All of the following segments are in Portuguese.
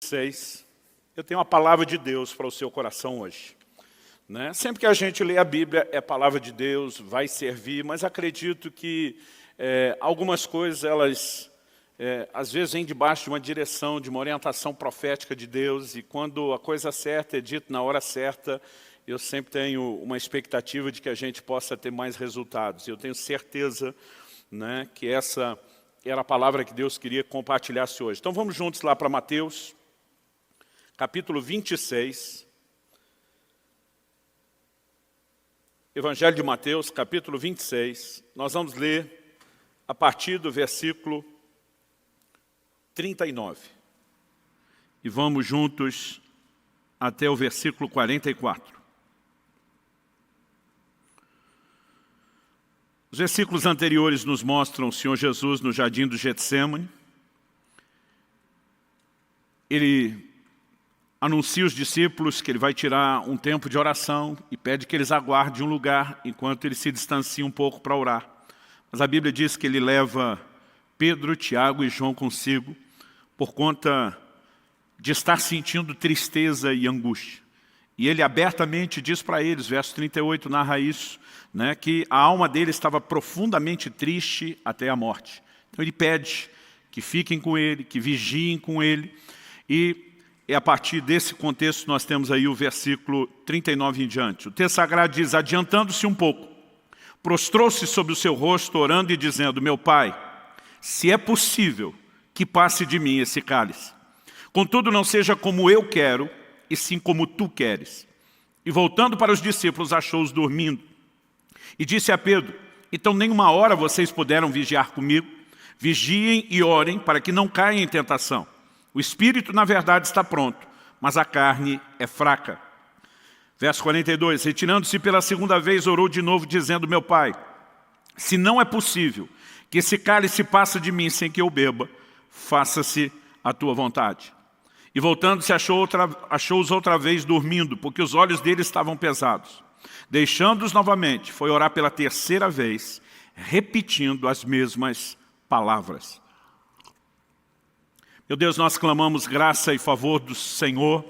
6, eu tenho uma palavra de Deus para o seu coração hoje. Sempre que a gente lê a Bíblia, é palavra de Deus, vai servir, mas acredito que algumas coisas, elas às vezes vêm debaixo de uma direção, de uma orientação profética de Deus, e quando a coisa certa é dita na hora certa, eu sempre tenho uma expectativa de que a gente possa ter mais resultados. Eu tenho certeza que essa era a palavra que Deus queria que compartilhasse hoje. Então vamos juntos lá para Mateus, capítulo 26. Evangelho de Mateus, capítulo 26. Nós vamos ler a partir do versículo 39. E vamos juntos até o versículo 44. Os versículos anteriores nos mostram o Senhor Jesus no jardim do Getsêmani. Ele anuncia aos discípulos que ele vai tirar um tempo de oração e pede que eles aguardem um lugar enquanto ele se distancia um pouco para orar. Mas a Bíblia diz que ele leva Pedro, Tiago e João consigo por conta de estar sentindo tristeza e angústia. E ele abertamente diz para eles, verso 38 narra isso, que a alma dele estava profundamente triste até a morte. Então ele pede que fiquem com ele, que vigiem com ele. E a partir desse contexto nós temos aí o versículo 39 em diante. O texto sagrado diz, adiantando-se um pouco, prostrou-se sobre o seu rosto, orando e dizendo, meu Pai, se é possível que passe de mim esse cálice. Contudo, não seja como eu quero, e sim como tu queres. E voltando para os discípulos, achou-os dormindo. E disse a Pedro, então nem uma hora vocês puderam vigiar comigo? Vigiem e orem para que não caiam em tentação. O espírito, na verdade, está pronto, mas a carne é fraca. Verso 42, retirando-se pela segunda vez, orou de novo, dizendo, meu Pai, se não é possível que esse cálice passe de mim sem que eu beba, faça-se a tua vontade. E voltando-se, achou-os outra vez dormindo, porque os olhos deles estavam pesados. Deixando-os novamente, foi orar pela terceira vez, repetindo as mesmas palavras. Meu Deus, nós clamamos graça e favor do Senhor,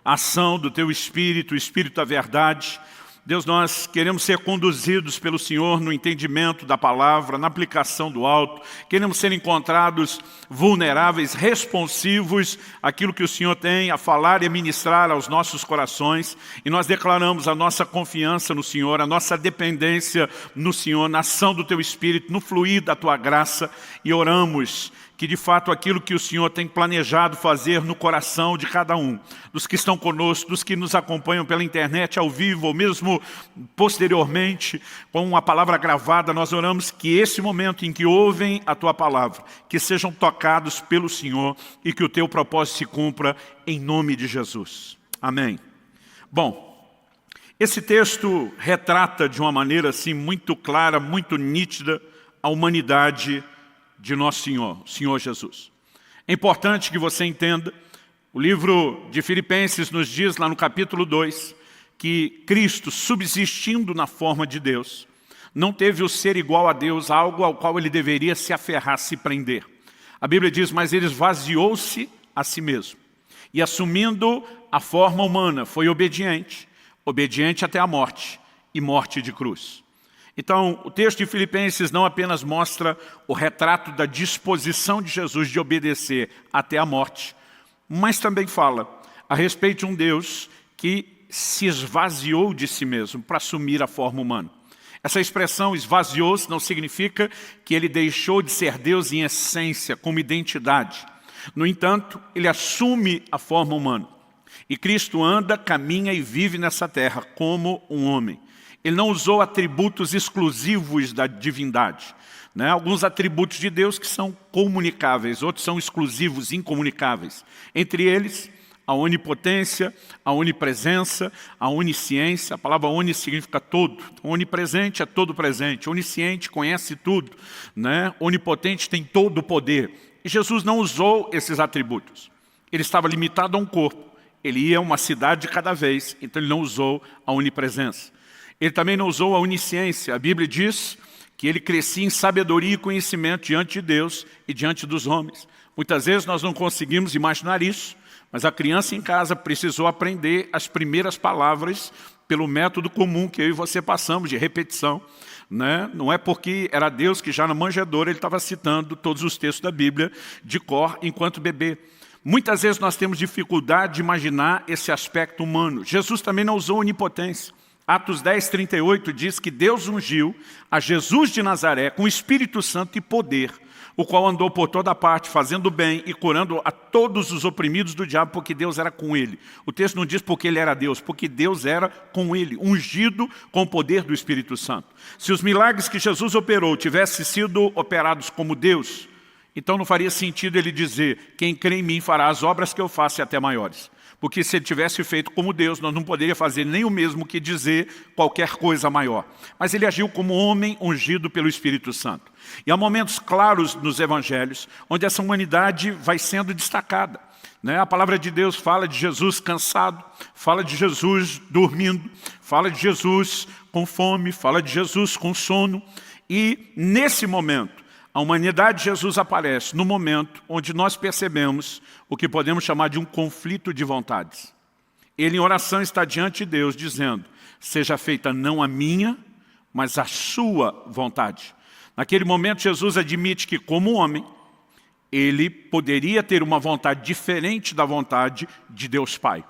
a ação do Teu Espírito, o Espírito da verdade. Deus, nós queremos ser conduzidos pelo Senhor no entendimento da palavra, na aplicação do alto. Queremos ser encontrados vulneráveis, responsivos àquilo que o Senhor tem a falar e a ministrar aos nossos corações. E nós declaramos a nossa confiança no Senhor, a nossa dependência no Senhor, na ação do Teu Espírito, no fluir da Tua graça. E oramos que de fato aquilo que o Senhor tem planejado fazer no coração de cada um, dos que estão conosco, dos que nos acompanham pela internet, ao vivo, ou mesmo posteriormente, com uma palavra gravada, nós oramos que esse momento em que ouvem a Tua palavra, que sejam tocados pelo Senhor e que o Teu propósito se cumpra em nome de Jesus. Amém. Bom, esse texto retrata de uma maneira assim muito clara, muito nítida, a humanidade de nosso Senhor, o Senhor Jesus. É importante que você entenda, o livro de Filipenses nos diz lá no capítulo 2, que Cristo, subsistindo na forma de Deus, não teve o ser igual a Deus, algo ao qual ele deveria se aferrar, se prender. A Bíblia diz, mas ele esvaziou-se a si mesmo. E assumindo a forma humana, foi obediente, obediente até a morte, e morte de cruz. Então, o texto de Filipenses não apenas mostra o retrato da disposição de Jesus de obedecer até a morte, mas também fala a respeito de um Deus que se esvaziou de si mesmo para assumir a forma humana. Essa expressão esvaziou-se não significa que ele deixou de ser Deus em essência, como identidade. No entanto, ele assume a forma humana. E Cristo anda, caminha e vive nessa terra como um homem. Ele não usou atributos exclusivos da divindade. Alguns atributos de Deus que são comunicáveis, outros são exclusivos, incomunicáveis. Entre eles, a onipotência, a onipresença, a onisciência. A palavra oni significa todo. Onipresente é todo presente. Onisciente conhece tudo. Onipotente tem todo o poder. E Jesus não usou esses atributos. Ele estava limitado a um corpo. Ele ia a uma cidade de cada vez, então ele não usou a onipresença. Ele também não usou a onisciência. A Bíblia diz que ele crescia em sabedoria e conhecimento diante de Deus e diante dos homens. Muitas vezes nós não conseguimos imaginar isso, Mas a criança em casa precisou aprender as primeiras palavras pelo método comum que eu e você passamos, de repetição. Né? Não é porque era Deus que já na manjedoura ele estava citando todos os textos da Bíblia de cor enquanto bebê. Muitas vezes nós temos dificuldade de imaginar esse aspecto humano. Jesus também não usou onipotência. Atos 10, 38 diz que Deus ungiu a Jesus de Nazaré com o Espírito Santo e poder, o qual andou por toda parte, fazendo bem e curando a todos os oprimidos do diabo, porque Deus era com ele. O texto não diz porque ele era Deus, porque Deus era com ele, ungido com o poder do Espírito Santo. Se os milagres que Jesus operou tivessem sido operados como Deus, então não faria sentido ele dizer, quem crê em mim fará as obras que eu faço e até maiores. Porque se ele tivesse feito como Deus, nós não poderíamos fazer nem o mesmo que dizer qualquer coisa maior. Mas ele agiu como homem ungido pelo Espírito Santo. E há momentos claros nos evangelhos, onde essa humanidade vai sendo destacada. Né? A palavra de Deus fala de Jesus cansado, fala de Jesus dormindo, fala de Jesus com fome, fala de Jesus com sono. E nesse momento, a humanidade de Jesus aparece no momento onde nós percebemos o que podemos chamar de um conflito de vontades. Ele em oração está diante de Deus dizendo, seja feita não a minha, mas a sua vontade. Naquele momento Jesus admite que como homem, ele poderia ter uma vontade diferente da vontade de Deus Pai.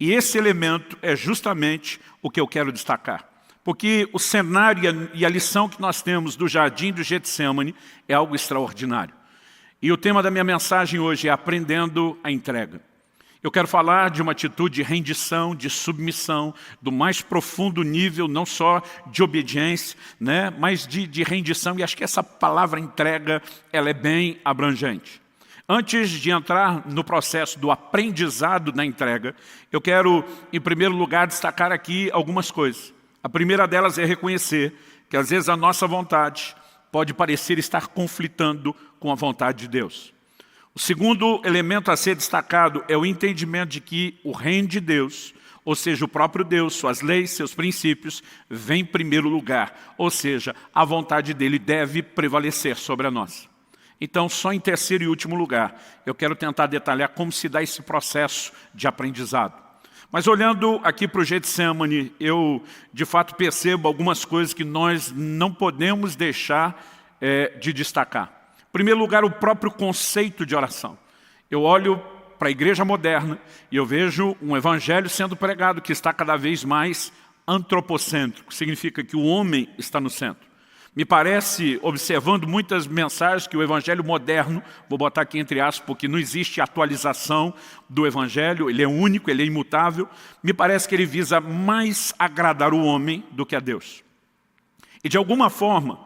E esse elemento é justamente o que eu quero destacar. Porque o cenário e a lição que nós temos do jardim do Getsemane é algo extraordinário. E o tema da minha mensagem hoje é aprendendo a entrega. Eu quero falar de uma atitude de rendição, de submissão, do mais profundo nível, não só de obediência, né, mas de rendição. E acho que essa palavra entrega, ela é bem abrangente. Antes de entrar no processo do aprendizado na entrega, eu quero, em primeiro lugar, destacar aqui algumas coisas. A primeira delas é reconhecer que às vezes a nossa vontade pode parecer estar conflitando com a vontade de Deus. O segundo elemento a ser destacado é o entendimento de que o reino de Deus, ou seja, o próprio Deus, suas leis, seus princípios, vem em primeiro lugar. Ou seja, a vontade dele deve prevalecer sobre a nossa. Então, só em terceiro e último lugar, eu quero tentar detalhar como se dá esse processo de aprendizado. Mas olhando aqui para o Getsemane, eu de fato percebo algumas coisas que nós não podemos deixar de destacar. Em primeiro lugar, o próprio conceito de oração. Eu olho para a igreja moderna e eu vejo um evangelho sendo pregado que está cada vez mais antropocêntrico, significa que o homem está no centro. Me parece, observando muitas mensagens, que o evangelho moderno, vou botar aqui entre aspas, porque não existe atualização do evangelho, ele é único, ele é imutável, me parece que ele visa mais agradar o homem do que a Deus. E de alguma forma,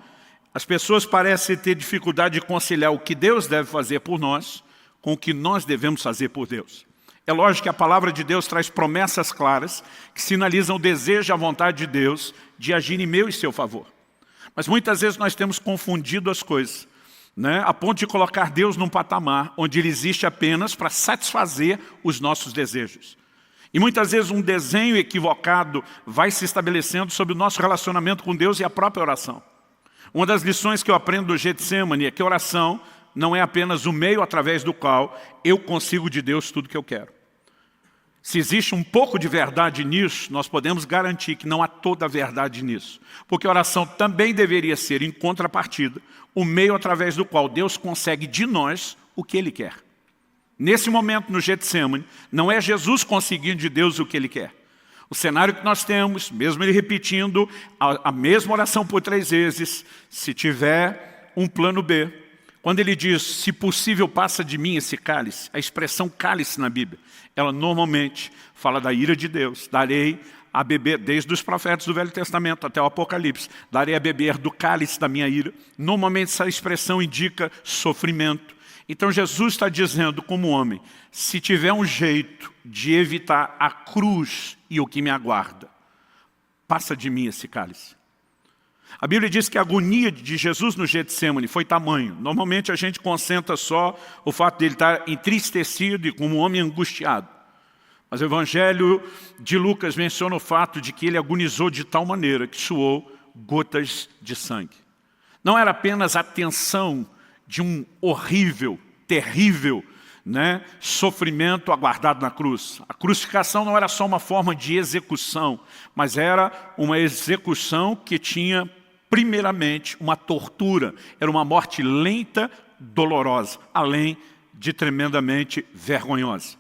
as pessoas parecem ter dificuldade de conciliar o que Deus deve fazer por nós com o que nós devemos fazer por Deus. É lógico que a palavra de Deus traz promessas claras que sinalizam o desejo e a vontade de Deus de agir em meu e seu favor. Mas muitas vezes nós temos confundido as coisas, né? A ponto de colocar Deus num patamar onde Ele existe apenas para satisfazer os nossos desejos. E muitas vezes um desenho equivocado vai se estabelecendo sobre o nosso relacionamento com Deus e a própria oração. Uma das lições que eu aprendo do Getsemane é que a oração não é apenas o meio através do qual eu consigo de Deus tudo que eu quero. Se existe um pouco de verdade nisso, nós podemos garantir que não há toda a verdade nisso. Porque a oração também deveria ser, em contrapartida, o meio através do qual Deus consegue de nós o que Ele quer. Nesse momento, no Getsemane, não é Jesus conseguindo de Deus o que Ele quer. O cenário que nós temos, mesmo Ele repetindo a mesma oração por 3 vezes, se tiver um plano B, quando Ele diz, se possível, passa de mim esse cálice, a expressão cálice na Bíblia, ela normalmente fala da ira de Deus. Darei a beber, desde os profetas do Velho Testamento até o Apocalipse, darei a beber do cálice da minha ira. Normalmente essa expressão indica sofrimento. Então Jesus está dizendo como homem, se tiver um jeito de evitar a cruz e o que me aguarda, passa de mim esse cálice. A Bíblia diz que a agonia de Jesus no Getsemane foi tamanho. Normalmente a gente concentra só o fato de ele estar entristecido e como um homem angustiado. Mas o Evangelho de Lucas menciona o fato de que ele agonizou de tal maneira que suou gotas de sangue. Não era apenas a tensão de um horrível, terrível, né, sofrimento aguardado na cruz. A crucificação não era só uma forma de execução, mas era uma execução que tinha, primeiramente, uma tortura. Era uma morte lenta, dolorosa, além de tremendamente vergonhosa.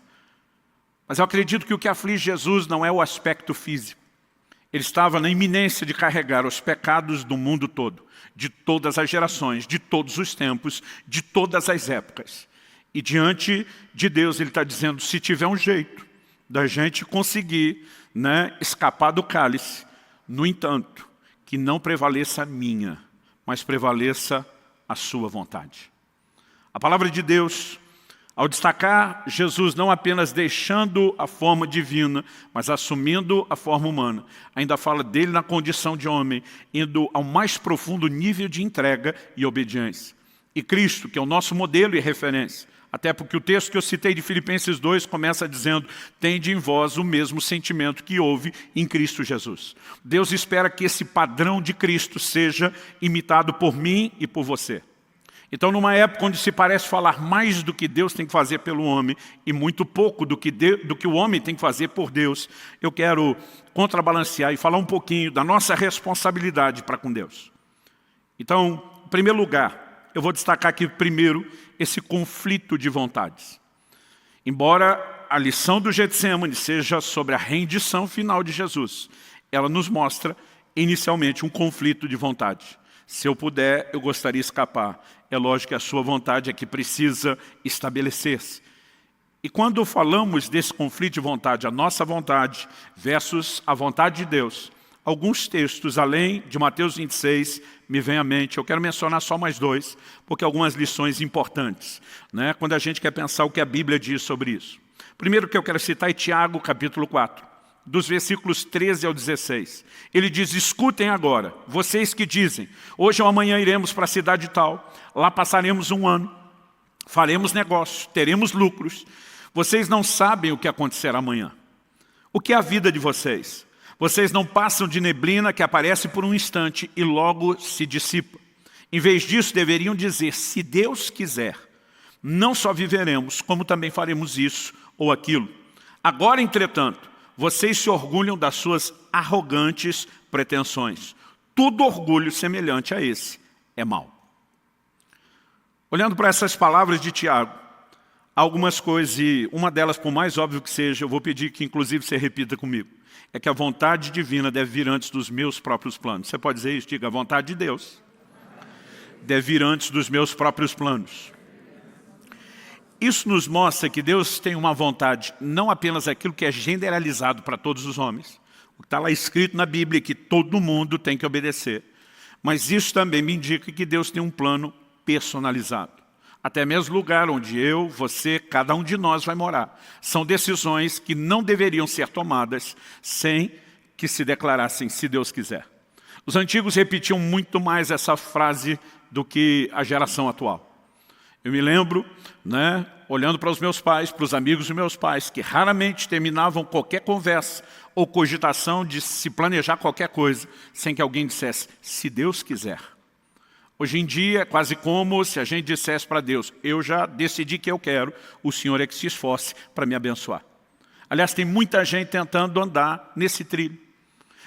Mas eu acredito que o que aflige Jesus não é o aspecto físico. Ele estava na iminência de carregar os pecados do mundo todo, de todas as gerações, de todos os tempos, de todas as épocas. E diante de Deus ele está dizendo, se tiver um jeito da gente conseguir, né, escapar do cálice, no entanto, que não prevaleça a minha, mas prevaleça a sua vontade. A palavra de Deus, ao destacar Jesus não apenas deixando a forma divina, mas assumindo a forma humana, ainda fala dele na condição de homem, indo ao mais profundo nível de entrega e obediência. E Cristo, que é o nosso modelo e referência, até porque o texto que eu citei de Filipenses 2 começa dizendo, tende em vós o mesmo sentimento que houve em Cristo Jesus. Deus espera que esse padrão de Cristo seja imitado por mim e por você. Então, numa época onde se parece falar mais do que Deus tem que fazer pelo homem e muito pouco do que o homem tem que fazer por Deus, eu quero contrabalancear e falar um pouquinho da nossa responsabilidade para com Deus. Então, em primeiro lugar, eu vou destacar aqui primeiro esse conflito de vontades. Embora a lição do Getsemane seja sobre a rendição final de Jesus, ela nos mostra inicialmente um conflito de vontade. Se eu puder, eu gostaria de escapar. É lógico que a sua vontade é que precisa estabelecer-se. E quando falamos desse conflito de vontade, a nossa vontade versus a vontade de Deus, alguns textos, além de Mateus 26, me vem à mente. Eu quero mencionar só mais dois, porque algumas lições importantes, né, quando a gente quer pensar o que a Bíblia diz sobre isso. Primeiro que eu quero citar é Tiago, capítulo 4. Dos versículos 13 ao 16. Ele diz, escutem agora, vocês que dizem, hoje ou amanhã iremos para a cidade tal, lá passaremos um ano, faremos negócios, teremos lucros. Vocês não sabem o que acontecerá amanhã. O que é a vida de vocês? Vocês não passam de neblina que aparece por um instante e logo se dissipa. Em vez disso, deveriam dizer, se Deus quiser, não só viveremos, como também faremos isso ou aquilo. Agora, entretanto, vocês se orgulham das suas arrogantes pretensões. Todo orgulho semelhante a esse é mau. Olhando para essas palavras de Tiago, há algumas coisas, e uma delas, por mais óbvio que seja, eu vou pedir que inclusive você repita comigo, é que a vontade divina deve vir antes dos meus próprios planos. Você pode dizer isso? Diga, a vontade de Deus deve vir antes dos meus próprios planos. Isso nos mostra que Deus tem uma vontade, não apenas aquilo que é generalizado para todos os homens, o que está lá escrito na Bíblia, que todo mundo tem que obedecer, mas isso também me indica que Deus tem um plano personalizado. Até mesmo o lugar onde eu, você, cada um de nós vai morar. São decisões que não deveriam ser tomadas sem que se declarassem, se Deus quiser. Os antigos repetiam muito mais essa frase do que a geração atual. Eu me lembro, né, olhando para os meus pais, para os amigos dos meus pais, que raramente terminavam qualquer conversa ou cogitação de se planejar qualquer coisa, sem que alguém dissesse, se Deus quiser. Hoje em dia é quase como se a gente dissesse para Deus, eu já decidi que eu quero, o Senhor é que se esforce para me abençoar. Aliás, tem muita gente tentando andar nesse trilho.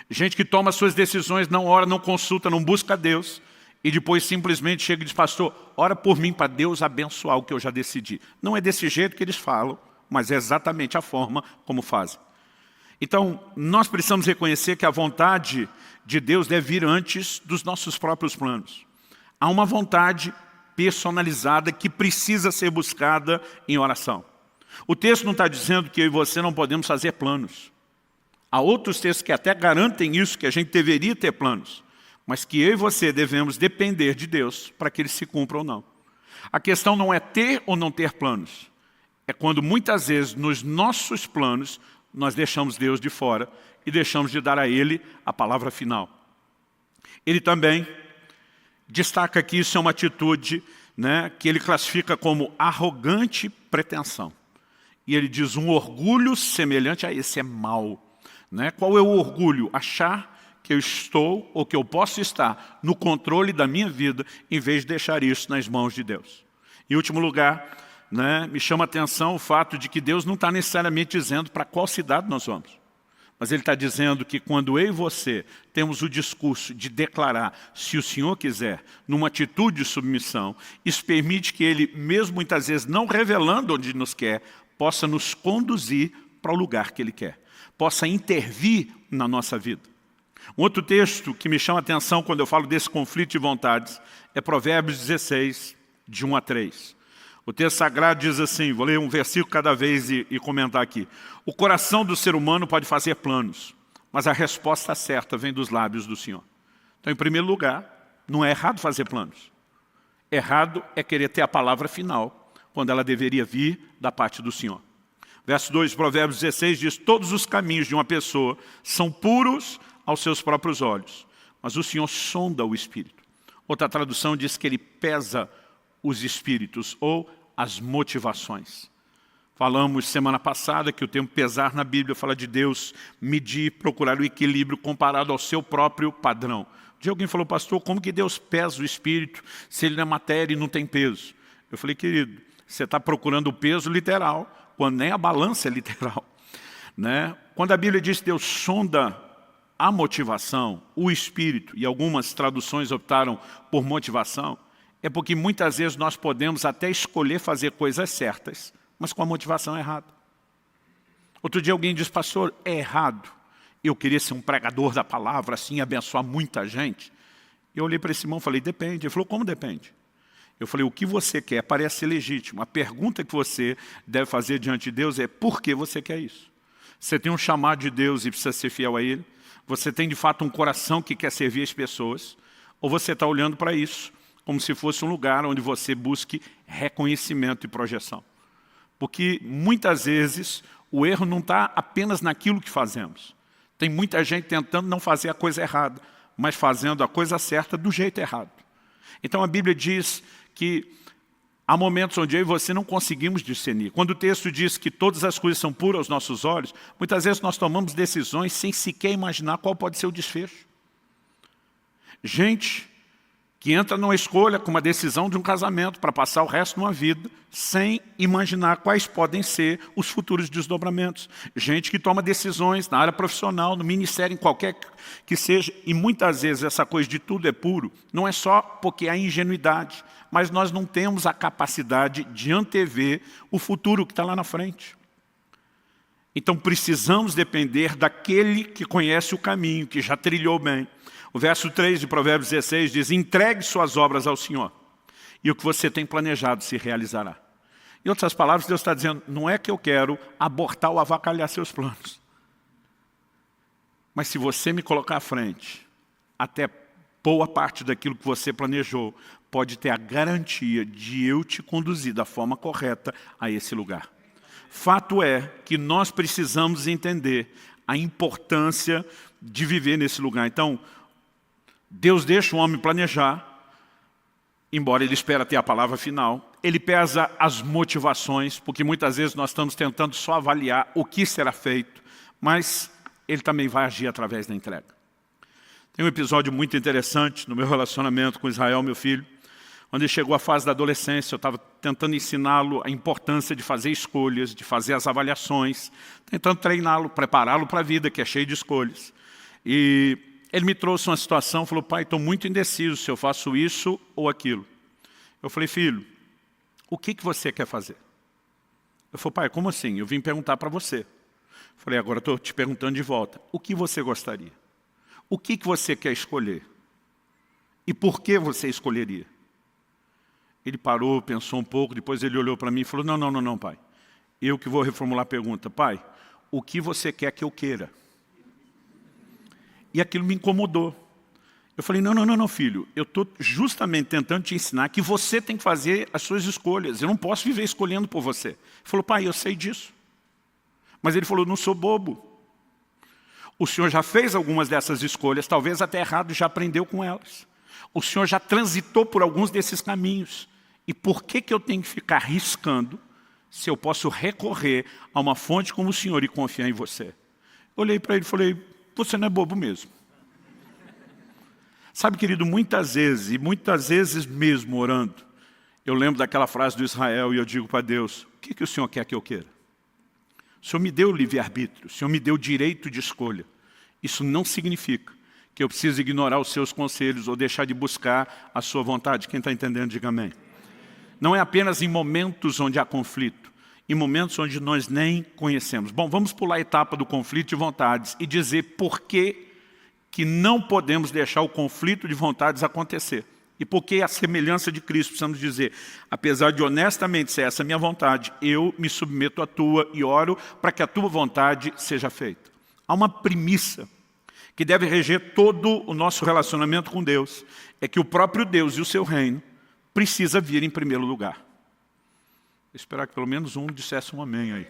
Gente que toma suas decisões, não ora, não consulta, não busca Deus, e depois simplesmente chega e diz, pastor, ora por mim para Deus abençoar o que eu já decidi. Não é desse jeito que eles falam, mas é exatamente a forma como fazem. Então, nós precisamos reconhecer que a vontade de Deus deve vir antes dos nossos próprios planos. Há uma vontade personalizada que precisa ser buscada em oração. O texto não está dizendo que eu e você não podemos fazer planos. Há outros textos que até garantem isso, que a gente deveria ter planos. Mas que eu e você devemos depender de Deus para que eles se cumpram ou não. A questão não é ter ou não ter planos. É quando muitas vezes nos nossos planos nós deixamos Deus de fora e deixamos de dar a Ele a palavra final. Ele também destaca que isso é uma atitude, né, que ele classifica como arrogante pretensão. E ele diz um orgulho semelhante a esse é mau. Né? Qual é o orgulho? Achar que eu estou, ou que eu posso estar, no controle da minha vida, em vez de deixar isso nas mãos de Deus. Em último lugar, né, me chama a atenção o fato de que Deus não está necessariamente dizendo para qual cidade nós vamos. Mas Ele está dizendo que quando eu e você temos o discurso de declarar, se o Senhor quiser, numa atitude de submissão, isso permite que Ele, mesmo muitas vezes não revelando onde nos quer, possa nos conduzir para o lugar que Ele quer, possa intervir na nossa vida. Um outro texto que me chama a atenção quando eu falo desse conflito de vontades é Provérbios 16, de 1 a 3. O texto sagrado diz assim, vou ler um versículo cada vez e comentar aqui. O coração do ser humano pode fazer planos, mas a resposta certa vem dos lábios do Senhor. Então, em primeiro lugar, não é errado fazer planos. Errado é querer ter a palavra final, quando ela deveria vir da parte do Senhor. Verso 2 de Provérbios 16 diz, todos os caminhos de uma pessoa são puros aos seus próprios olhos, mas o Senhor sonda o espírito. Outra tradução diz que Ele pesa os espíritos ou as motivações. Falamos semana passada que o termo pesar na Bíblia fala de Deus medir, procurar o equilíbrio comparado ao seu próprio padrão. Um dia alguém falou, pastor, como que Deus pesa o espírito se ele não é matéria e não tem peso? Eu falei, querido, você está procurando o peso literal, quando nem a balança é literal. Né? Quando a Bíblia diz que Deus sonda a motivação, o espírito, e algumas traduções optaram por motivação, é porque muitas vezes nós podemos até escolher fazer coisas certas, mas com a motivação errada. Outro dia alguém disse, pastor, é errado eu queria ser um pregador da palavra, assim, abençoar muita gente. Eu olhei para esse irmão e falei, depende. Ele falou, como depende? Eu falei, o que você quer parece legítimo. A pergunta que você deve fazer diante de Deus é, por que você quer isso? Você tem um chamado de Deus e precisa ser fiel a Ele? Você tem de fato um coração que quer servir as pessoas? Ou você está olhando para isso como se fosse um lugar onde você busque reconhecimento e projeção? Porque muitas vezes o erro não está apenas naquilo que fazemos. Tem muita gente tentando não fazer a coisa errada, mas fazendo a coisa certa do jeito errado. Então a Bíblia diz que há momentos onde eu e você não conseguimos discernir. Quando o texto diz que todas as coisas são puras aos nossos olhos, muitas vezes nós tomamos decisões sem sequer imaginar qual pode ser o desfecho. Gente que entra numa escolha com uma decisão de um casamento para passar o resto de uma vida sem imaginar quais podem ser os futuros desdobramentos. Gente que toma decisões na área profissional, no ministério, em qualquer que seja, e muitas vezes essa coisa de tudo é puro, não é só porque há ingenuidade, mas nós não temos a capacidade de antever o futuro que está lá na frente. Então precisamos depender daquele que conhece o caminho, que já trilhou bem. O verso 3 de Provérbios 16 diz, entregue suas obras ao Senhor, e o que você tem planejado se realizará. Em outras palavras, Deus está dizendo, não é que eu quero abortar ou avacalhar seus planos. Mas se você me colocar à frente, até boa parte daquilo que você planejou, pode ter a garantia de eu te conduzir da forma correta a esse lugar. Fato é que nós precisamos entender a importância de viver nesse lugar. Então, Deus deixa o homem planejar, embora ele espera ter a palavra final. Ele pesa as motivações, porque muitas vezes nós estamos tentando só avaliar o que será feito, mas Ele também vai agir através da entrega. Tem um episódio muito interessante no meu relacionamento com Israel, meu filho. Quando ele chegou à fase da adolescência, eu estava tentando ensiná-lo a importância de fazer escolhas, de fazer as avaliações, tentando treiná-lo, prepará-lo para a vida, que é cheia de escolhas. E ele me trouxe uma situação, falou, pai, estou muito indeciso se eu faço isso ou aquilo. Eu falei, filho, o que você quer fazer? Eu falei, pai, como assim? Eu vim perguntar para você. Eu falei, agora estou te perguntando de volta. O que você gostaria? O que você quer escolher? E por que você escolheria? Ele parou, pensou um pouco, depois ele olhou para mim e falou, não, pai. Eu que vou reformular a pergunta. Pai, o que você quer que eu queira? E aquilo me incomodou. Eu falei, não, filho, eu estou justamente tentando te ensinar que você tem que fazer as suas escolhas. Eu não posso viver escolhendo por você. Ele falou, pai, eu sei disso. Mas ele falou, não sou bobo. O senhor já fez algumas dessas escolhas, talvez até errado, já aprendeu com elas. O senhor já transitou por alguns desses caminhos. E por que eu tenho que ficar arriscando se eu posso recorrer a uma fonte como o senhor e confiar em você? Eu olhei para ele e falei, você não é bobo mesmo. Sabe, querido, muitas vezes, e muitas vezes mesmo orando, Eu lembro daquela frase do Israel e eu digo para Deus, o que o Senhor quer que eu queira? O Senhor me deu livre-arbítrio, o Senhor me deu direito de escolha. Isso não significa que eu preciso ignorar os seus conselhos ou deixar de buscar a sua vontade. Quem está entendendo, diga amém. Não é apenas em momentos onde há conflito, em momentos onde nós nem conhecemos. Bom, vamos pular a etapa do conflito de vontades e dizer por que não podemos deixar o conflito de vontades acontecer. E por que a semelhança de Cristo, precisamos dizer, apesar de honestamente ser essa a minha vontade, eu me submeto à tua e oro para que a tua vontade seja feita. Há uma premissa que deve reger todo o nosso relacionamento com Deus, é que o próprio Deus e o seu reino precisa vir em primeiro lugar. Vou esperar que pelo menos um dissesse um amém aí.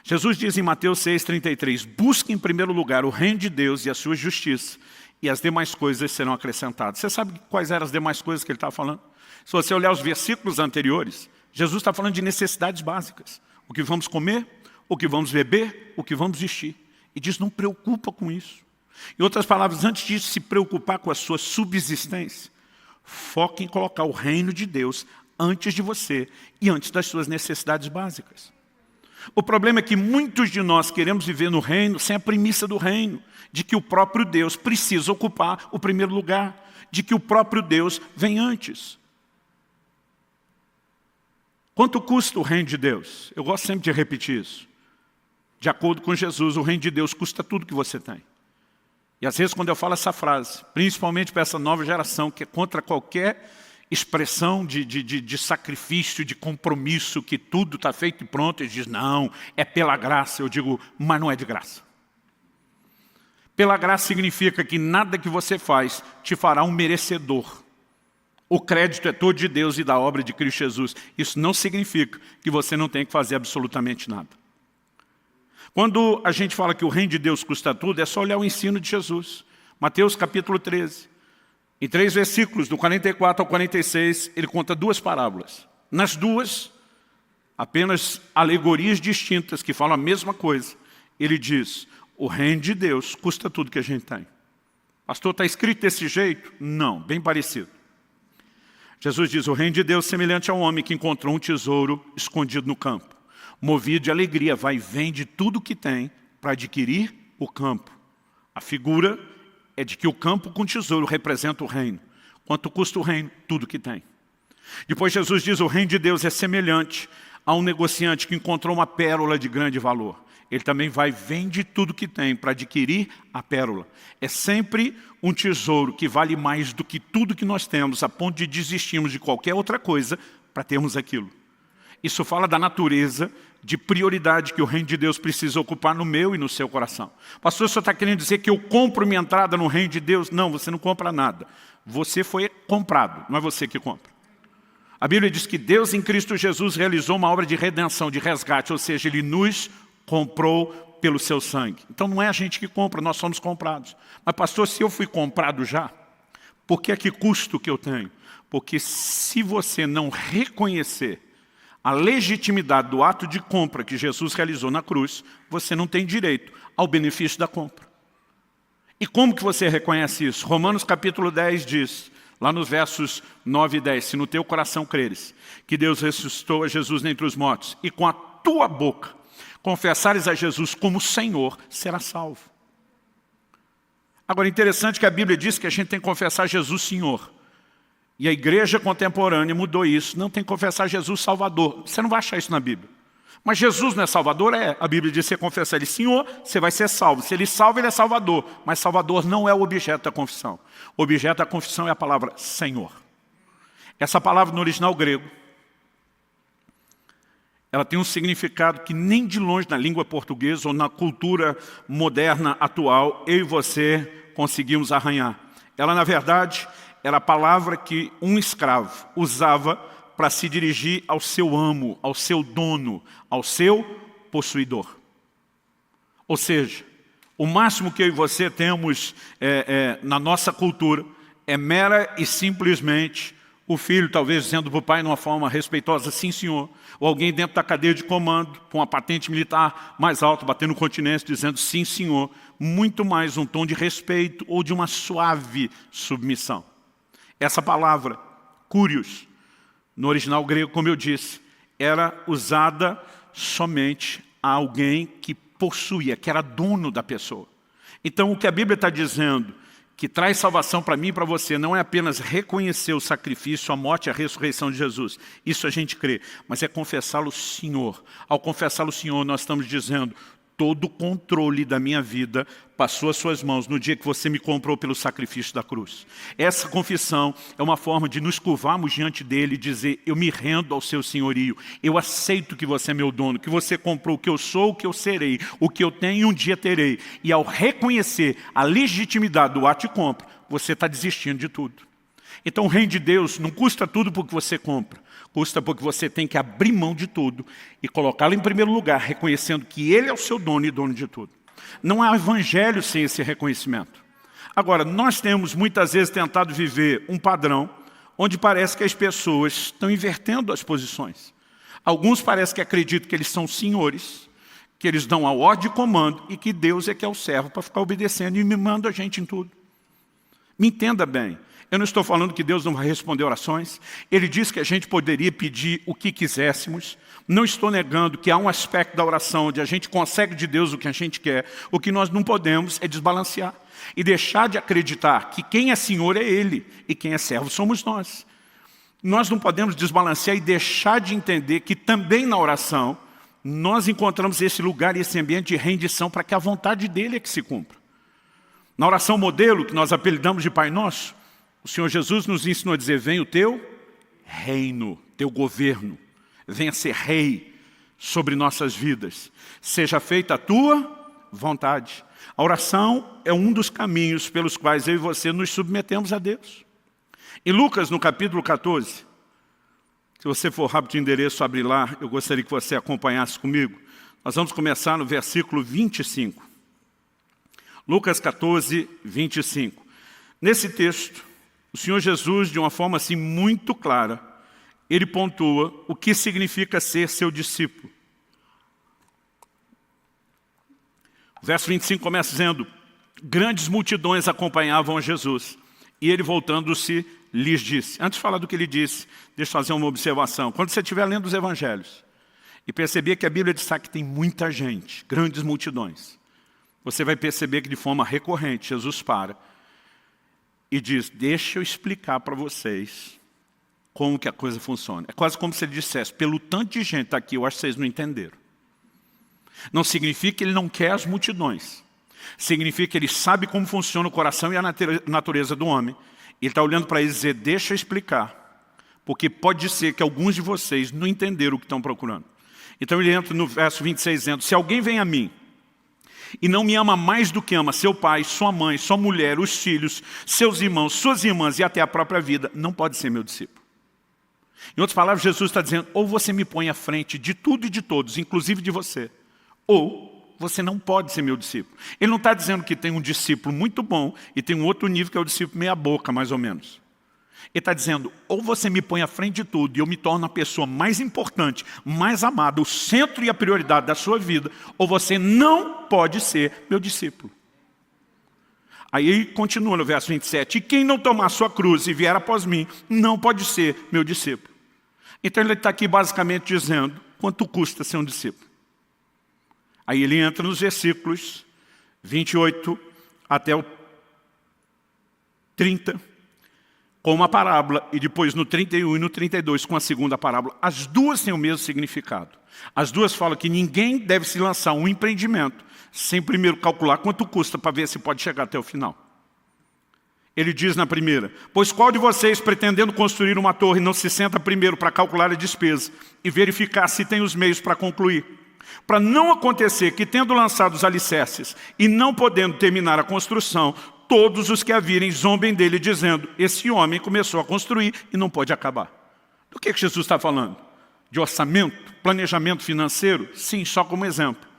Jesus diz em Mateus 6,33, busque em primeiro lugar o reino de Deus e a sua justiça, e as demais coisas serão acrescentadas. Você sabe quais eram as demais coisas que ele estava falando? Se você olhar os versículos anteriores, Jesus está falando de necessidades básicas. O que vamos comer, o que vamos beber, o que vamos vestir. E diz, não preocupa com isso. Em outras palavras, antes de se preocupar com a sua subsistência, foque em colocar o reino de Deus antes de você e antes das suas necessidades básicas. O problema é que muitos de nós queremos viver no reino sem a premissa do reino, de que o próprio Deus precisa ocupar o primeiro lugar, de que o próprio Deus vem antes. Quanto custa o reino de Deus? Eu gosto sempre de repetir isso. De acordo com Jesus, o reino de Deus custa tudo que você tem. E às vezes quando eu falo essa frase, principalmente para essa nova geração que é contra qualquer expressão de sacrifício, de compromisso, que tudo está feito e pronto, eles dizem, não, é pela graça. Eu digo, mas não é de graça. Pela graça significa que nada que você faz te fará um merecedor. O crédito é todo de Deus e da obra de Cristo Jesus. Isso não significa que você não tem que fazer absolutamente nada. Quando a gente fala que o reino de Deus custa tudo, é só olhar o ensino de Jesus. Mateus capítulo 13. Em 3 versículos, do 44 ao 46, ele conta 2 parábolas. Nas duas, apenas alegorias distintas que falam a mesma coisa. Ele diz, o reino de Deus custa tudo que a gente tem. Pastor, está escrito desse jeito? Não, bem parecido. Jesus diz, o reino de Deus é semelhante ao homem que encontrou um tesouro escondido no campo. Movido de alegria, vai e vende tudo o que tem para adquirir o campo. A figura é de que o campo com tesouro representa o reino. Quanto custa o reino? Tudo que tem. Depois Jesus diz, o reino de Deus é semelhante a um negociante que encontrou uma pérola de grande valor. Ele também vai e vende tudo que tem para adquirir a pérola. É sempre um tesouro que vale mais do que tudo que nós temos, a ponto de desistirmos de qualquer outra coisa para termos aquilo. Isso fala da natureza de prioridade que o reino de Deus precisa ocupar no meu e no seu coração. Pastor, o senhor está querendo dizer que eu compro minha entrada no reino de Deus? Não, você não compra nada. Você foi comprado, não é você que compra. A Bíblia diz que Deus em Cristo Jesus realizou uma obra de redenção, de resgate, ou seja, Ele nos comprou pelo seu sangue. Então não é a gente que compra, nós somos comprados. Mas pastor, se eu fui comprado já, por que é que custa o que eu tenho? Porque se você não reconhecer a legitimidade do ato de compra que Jesus realizou na cruz, você não tem direito ao benefício da compra. E como que você reconhece isso? Romanos capítulo 10 diz, lá nos versos 9 e 10, se no teu coração creres que Deus ressuscitou a Jesus dentre os mortos, e com a tua boca confessares a Jesus como Senhor, será salvo. Agora, interessante que a Bíblia diz que a gente tem que confessar Jesus Senhor. E a igreja contemporânea mudou isso. Não tem que confessar Jesus Salvador. Você não vai achar isso na Bíblia. Mas Jesus não é Salvador? É. A Bíblia diz que você confessa Ele Senhor, você vai ser salvo. Se Ele salva, Ele é Salvador. Mas Salvador não é o objeto da confissão. O objeto da confissão é a palavra Senhor. Essa palavra no original grego, ela tem um significado que nem de longe na língua portuguesa ou na cultura moderna atual, eu e você conseguimos arranhar. Ela, na verdade, era a palavra que um escravo usava para se dirigir ao seu amo, ao seu dono, ao seu possuidor. Ou seja, o máximo que eu e você temos na nossa cultura é mera e simplesmente o filho, talvez dizendo para o pai de uma forma respeitosa, sim senhor, ou alguém dentro da cadeia de comando, com uma patente militar mais alta, batendo continência, dizendo sim senhor, muito mais um tom de respeito ou de uma suave submissão. Essa palavra, curios, no original grego, como eu disse, era usada somente a alguém que possuía, que era dono da pessoa. Então, o que a Bíblia está dizendo, que traz salvação para mim e para você, não é apenas reconhecer o sacrifício, a morte e a ressurreição de Jesus. Isso a gente crê, mas é confessá-lo Senhor. Ao confessá-lo Senhor, nós estamos dizendo, todo o controle da minha vida passou às suas mãos no dia que você me comprou pelo sacrifício da cruz. Essa confissão é uma forma de nos curvarmos diante dele e dizer, eu me rendo ao seu senhorio, eu aceito que você é meu dono, que você comprou o que eu sou, o que eu serei, o que eu tenho um dia terei. E ao reconhecer a legitimidade do ato de compra, você está desistindo de tudo. Então o reino de Deus não custa tudo porque você compra. Custa porque você tem que abrir mão de tudo e colocá-lo em primeiro lugar, reconhecendo que Ele é o seu dono e dono de tudo. Não há evangelho sem esse reconhecimento. Agora, nós temos muitas vezes tentado viver um padrão onde parece que as pessoas estão invertendo as posições. Alguns parecem que acreditam que eles são senhores, que eles dão a ordem de comando e que Deus é que é o servo para ficar obedecendo e mimando a gente em tudo. Me entenda bem. Eu não estou falando que Deus não vai responder orações. Ele disse que a gente poderia pedir o que quiséssemos. Não estou negando que há um aspecto da oração onde a gente consegue de Deus o que a gente quer. O que nós não podemos é desbalancear. E deixar de acreditar que quem é Senhor é Ele e quem é servo somos nós. Nós não podemos desbalancear e deixar de entender que também na oração nós encontramos esse lugar e esse ambiente de rendição para que a vontade dEle é que se cumpra. Na oração modelo, que nós apelidamos de Pai Nosso, o Senhor Jesus nos ensinou a dizer, venha o teu reino, teu governo, venha ser rei sobre nossas vidas. Seja feita a tua vontade. A oração é um dos caminhos pelos quais eu e você nos submetemos a Deus. Em Lucas, no capítulo 14, se você for rápido de endereço, abre lá, eu gostaria que você acompanhasse comigo. Nós vamos começar no versículo 25. Lucas 14, 25. Nesse texto, o Senhor Jesus, de uma forma assim muito clara, ele pontua o que significa ser seu discípulo. O verso 25 começa dizendo, grandes multidões acompanhavam a Jesus. E ele, voltando-se, lhes disse. Antes de falar do que ele disse, deixa eu fazer uma observação. Quando você estiver lendo os evangelhos e perceber que a Bíblia destaca que tem muita gente, grandes multidões, você vai perceber que de forma recorrente Jesus para e diz, deixa eu explicar para vocês como que a coisa funciona. É quase como se ele dissesse, pelo tanto de gente aqui, eu acho que vocês não entenderam. Não significa que ele não quer as multidões. Significa que ele sabe como funciona o coração e a natureza do homem. Ele está olhando para eles e dizer, deixa eu explicar. Porque pode ser que alguns de vocês não entenderam o que estão procurando. Então ele entra no verso 26 dizendo, se alguém vem a mim, e não me ama mais do que ama seu pai, sua mãe, sua mulher, os filhos, seus irmãos, suas irmãs e até a própria vida, não pode ser meu discípulo. Em outras palavras, Jesus está dizendo, ou você me põe à frente de tudo e de todos, inclusive de você, ou você não pode ser meu discípulo. Ele não está dizendo que tem um discípulo muito bom e tem um outro nível que é o discípulo meia boca, mais ou menos. Ele está dizendo, ou você me põe à frente de tudo e eu me torno a pessoa mais importante, mais amada, o centro e a prioridade da sua vida, ou você não pode ser meu discípulo. Aí ele continua no verso 27, e quem não tomar sua cruz e vier após mim, não pode ser meu discípulo. Então ele está aqui basicamente dizendo, quanto custa ser um discípulo? Aí ele entra nos versículos 28 até o 30, com uma parábola, e depois no 31 e no 32 com a segunda parábola. As duas têm o mesmo significado. As duas falam que ninguém deve se lançar um empreendimento sem primeiro calcular quanto custa para ver se pode chegar até o final. Ele diz na primeira, pois qual de vocês, pretendendo construir uma torre, não se senta primeiro para calcular a despesa e verificar se tem os meios para concluir? Para não acontecer que, tendo lançado os alicerces e não podendo terminar a construção, todos os que a virem zombem dele, dizendo, esse homem começou a construir e não pode acabar. Do que Jesus está falando? De orçamento, planejamento financeiro? Sim, só como exemplo.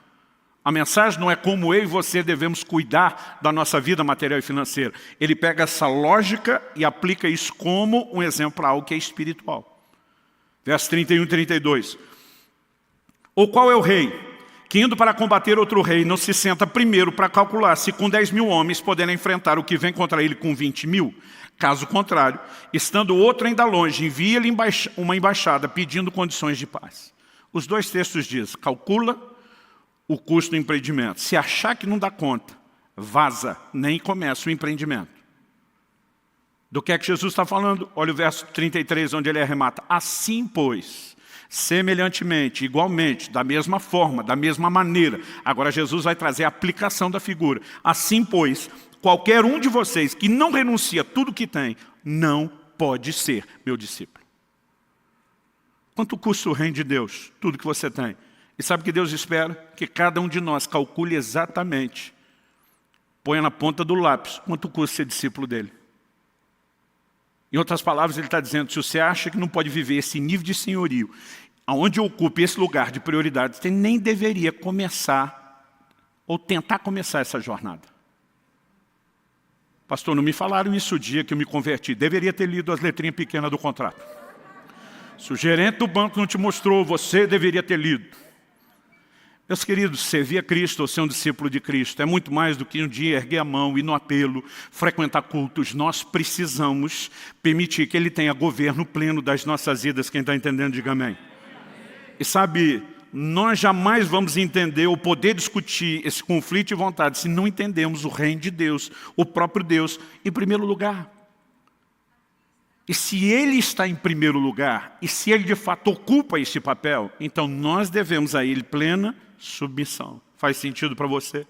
A mensagem não é como eu e você devemos cuidar da nossa vida material e financeira. Ele pega essa lógica e aplica isso como um exemplo para algo que é espiritual. Verso 31 e 32. Ou qual é o rei que indo para combater outro rei, não se senta primeiro para calcular se com 10.000 homens poderá enfrentar o que vem contra ele com 20.000. Caso contrário, estando outro ainda longe, envia-lhe uma embaixada pedindo condições de paz. Os dois textos dizem, calcula o custo do empreendimento. Se achar que não dá conta, vaza, nem começa o empreendimento. Do que é que Jesus está falando? Olha o verso 33, onde ele arremata. Assim, pois, semelhantemente, igualmente, da mesma forma, da mesma maneira. Agora Jesus vai trazer a aplicação da figura. Assim, pois, qualquer um de vocês que não renuncia a tudo que tem, não pode ser meu discípulo. Quanto custa o reino de Deus? Tudo que você tem. E sabe o que Deus espera? Que cada um de nós calcule exatamente, ponha na ponta do lápis, quanto custa ser discípulo dele. Em outras palavras, ele está dizendo, se você acha que não pode viver esse nível de senhorio, aonde ocupe esse lugar de prioridade, você nem deveria começar, ou tentar começar essa jornada. Pastor, não me falaram isso o dia que eu me converti. Deveria ter lido as letrinhas pequenas do contrato. Se o gerente do banco não te mostrou, você deveria ter lido. Meus queridos, servir a Cristo ou ser um discípulo de Cristo é muito mais do que um dia erguer a mão, ir no apelo, frequentar cultos. Nós precisamos permitir que Ele tenha governo pleno das nossas vidas. Quem está entendendo, diga amém. E sabe, nós jamais vamos entender ou poder discutir esse conflito de vontade se não entendemos o reino de Deus, o próprio Deus, em primeiro lugar. E se Ele está em primeiro lugar, e se Ele de fato ocupa esse papel, então nós devemos a Ele plena submissão. Faz sentido para você?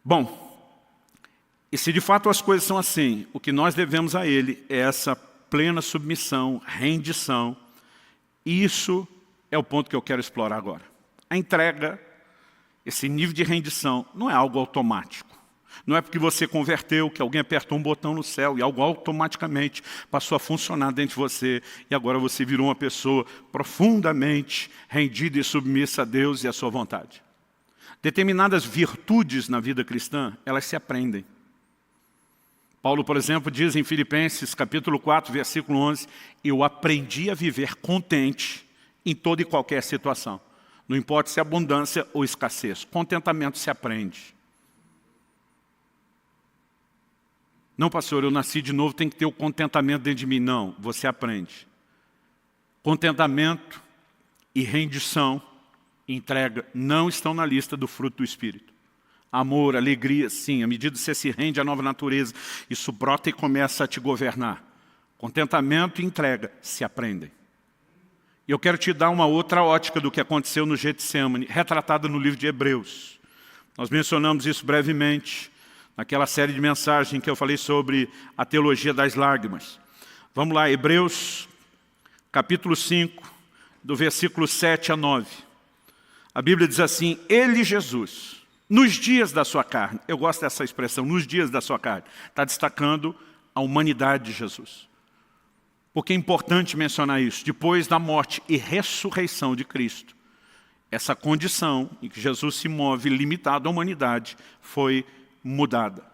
Bom, e se de fato as coisas são assim, o que nós devemos a Ele é essa plena submissão, rendição. Isso é o ponto que eu quero explorar agora. A entrega, esse nível de rendição, não é algo automático. Não é porque você converteu, que alguém apertou um botão no céu e algo automaticamente passou a funcionar dentro de você e agora você virou uma pessoa profundamente rendida e submissa a Deus e à sua vontade. Determinadas virtudes na vida cristã, elas se aprendem. Paulo, por exemplo, diz em Filipenses, capítulo 4, versículo 11, eu aprendi a viver contente em toda e qualquer situação. Não importa se é abundância ou escassez. Contentamento se aprende. Não, pastor, eu nasci de novo, tem que ter o contentamento dentro de mim. Não, você aprende. Contentamento e rendição, entrega, não estão na lista do fruto do Espírito. Amor, alegria, sim. À medida que você se rende à nova natureza, isso brota e começa a te governar. Contentamento e entrega se aprendem. E eu quero te dar uma outra ótica do que aconteceu no Getsemane, retratada no livro de Hebreus. Nós mencionamos isso brevemente naquela série de mensagens que eu falei sobre a teologia das lágrimas. Vamos lá, Hebreus, capítulo 5, do versículo 7 a 9. A Bíblia diz assim, Ele, Jesus, nos dias da sua carne, eu gosto dessa expressão, nos dias da sua carne, está destacando a humanidade de Jesus. Porque é importante mencionar isso, depois da morte e ressurreição de Cristo, essa condição em que Jesus se move limitado à humanidade foi mudada.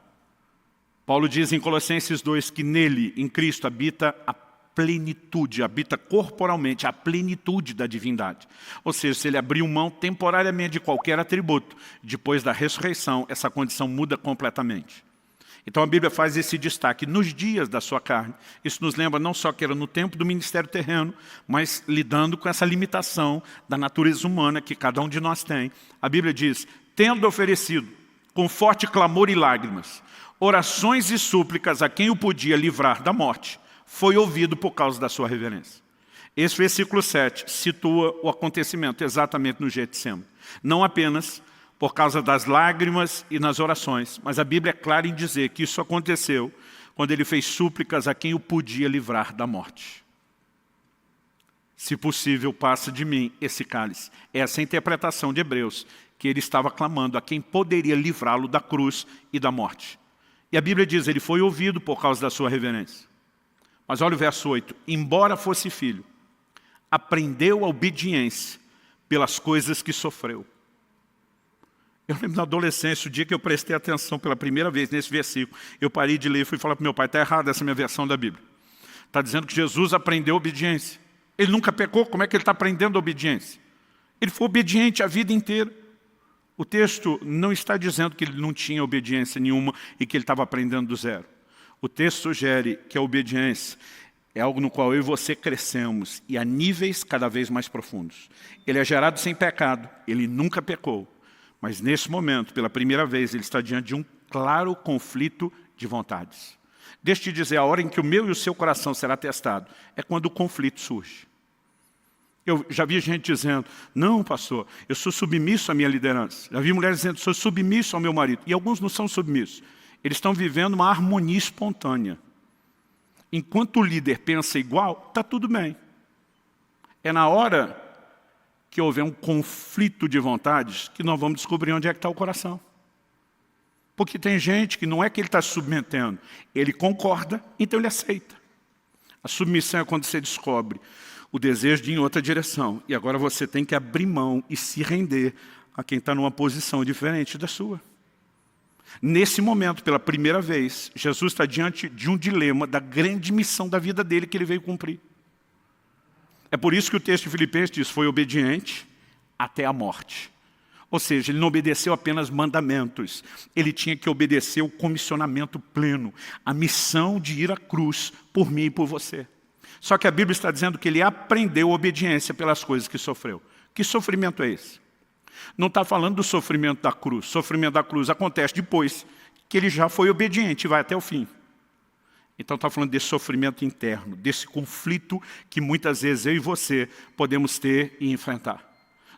Paulo diz em Colossenses 2 que nele, em Cristo, habita a plenitude, habita corporalmente a plenitude da divindade. Ou seja, se ele abriu mão temporariamente de qualquer atributo, depois da ressurreição, essa condição muda completamente. Então a Bíblia faz esse destaque nos dias da sua carne. Isso nos lembra não só que era no tempo do ministério terreno, mas lidando com essa limitação da natureza humana que cada um de nós tem. A Bíblia diz, tendo oferecido com forte clamor e lágrimas, orações e súplicas a quem o podia livrar da morte, foi ouvido por causa da sua reverência. Esse versículo 7 situa o acontecimento exatamente no Getsemane. Não apenas por causa das lágrimas e nas orações, mas a Bíblia é clara em dizer que isso aconteceu quando ele fez súplicas a quem o podia livrar da morte. Se possível, passa de mim esse cálice. Essa é a interpretação de Hebreus, que ele estava clamando a quem poderia livrá-lo da cruz e da morte. E a Bíblia diz, ele foi ouvido por causa da sua reverência. Mas olha o verso 8, embora fosse filho, aprendeu a obediência pelas coisas que sofreu. Eu lembro na adolescência, o dia que eu prestei atenção pela primeira vez nesse versículo, eu parei de ler e fui falar para o meu pai, está errada essa minha versão da Bíblia. Está dizendo que Jesus aprendeu obediência. Ele nunca pecou, como é que ele está aprendendo obediência? Ele foi obediente a vida inteira. O texto não está dizendo que ele não tinha obediência nenhuma e que ele estava aprendendo do zero. O texto sugere que a obediência é algo no qual eu e você crescemos e a níveis cada vez mais profundos. Ele é gerado sem pecado, ele nunca pecou. Mas nesse momento, pela primeira vez, ele está diante de um claro conflito de vontades. Deixa eu te dizer, a hora em que o meu e o seu coração será testado é quando o conflito surge. Eu já vi gente dizendo, não, pastor, eu sou submisso à minha liderança. Já vi mulheres dizendo, sou submisso ao meu marido. E alguns não são submissos. Eles estão vivendo uma harmonia espontânea. Enquanto o líder pensa igual, está tudo bem. É na hora que houver um conflito de vontades que nós vamos descobrir onde é que está o coração. Porque tem gente que não é que ele está se submetendo, ele concorda, então ele aceita. A submissão é quando você descobre o desejo de ir em outra direção. E agora você tem que abrir mão e se render a quem está numa posição diferente da sua. Nesse momento, pela primeira vez, Jesus está diante de um dilema da grande missão da vida dele que ele veio cumprir. É por isso que o texto de Filipenses diz, foi obediente até a morte. Ou seja, ele não obedeceu apenas mandamentos, ele tinha que obedecer o comissionamento pleno, a missão de ir à cruz por mim e por você. Só que a Bíblia está dizendo que ele aprendeu obediência pelas coisas que sofreu. Que sofrimento é esse? Não está falando do sofrimento da cruz. O sofrimento da cruz acontece depois que ele já foi obediente e vai até o fim. Então está falando desse sofrimento interno, desse conflito que muitas vezes eu e você podemos ter e enfrentar.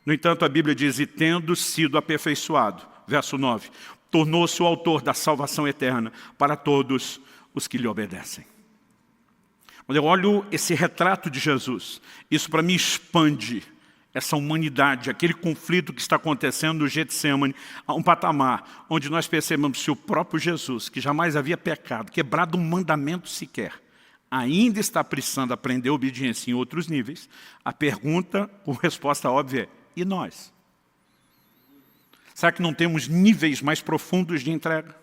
No entanto, a Bíblia diz, e tendo sido aperfeiçoado, verso 9, tornou-se o autor da salvação eterna para todos os que lhe obedecem. Quando eu olho esse retrato de Jesus, isso para mim expande essa humanidade, aquele conflito que está acontecendo no Getsemane, a um patamar onde nós percebemos que o próprio Jesus, que jamais havia pecado, quebrado um mandamento sequer, ainda está precisando aprender obediência em outros níveis. A pergunta com resposta óbvia é, e nós? Será que não temos níveis mais profundos de entrega?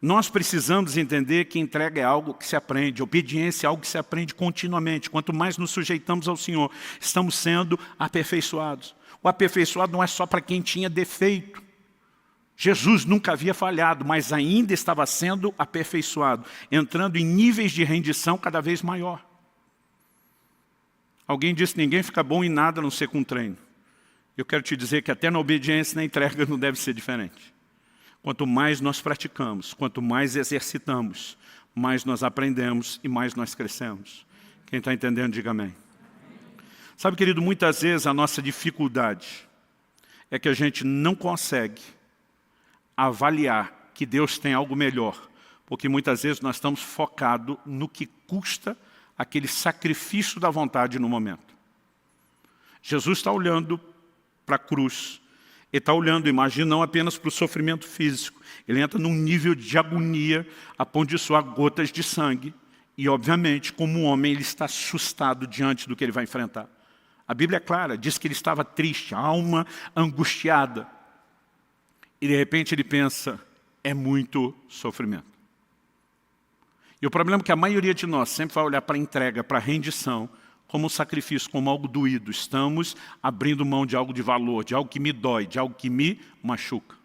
Nós precisamos entender que entrega é algo que se aprende, obediência é algo que se aprende continuamente. Quanto mais nos sujeitamos ao Senhor, estamos sendo aperfeiçoados. O aperfeiçoado não é só para quem tinha defeito. Jesus nunca havia falhado, mas ainda estava sendo aperfeiçoado, entrando em níveis de rendição cada vez maior. Alguém disse que ninguém fica bom em nada a não ser com treino. Eu quero te dizer que até na obediência e na entrega não deve ser diferente. Quanto mais nós praticamos, quanto mais exercitamos, mais nós aprendemos e mais nós crescemos. Quem está entendendo, diga amém. Sabe, querido, muitas vezes a nossa dificuldade é que a gente não consegue avaliar que Deus tem algo melhor, porque muitas vezes nós estamos focados no que custa aquele sacrifício da vontade no momento. Jesus está olhando para a cruz. Ele está olhando, imagina, não apenas para o sofrimento físico. Ele entra num nível de agonia, a ponto de suar gotas de sangue. E, obviamente, como um homem, ele está assustado diante do que ele vai enfrentar. A Bíblia é clara, diz que ele estava triste, a alma angustiada. E, de repente, ele pensa, é muito sofrimento. E o problema é que a maioria de nós sempre vai olhar para a entrega, para a rendição, como um sacrifício, como algo doído. Estamos abrindo mão de algo de valor, de algo que me dói, de algo que me machuca.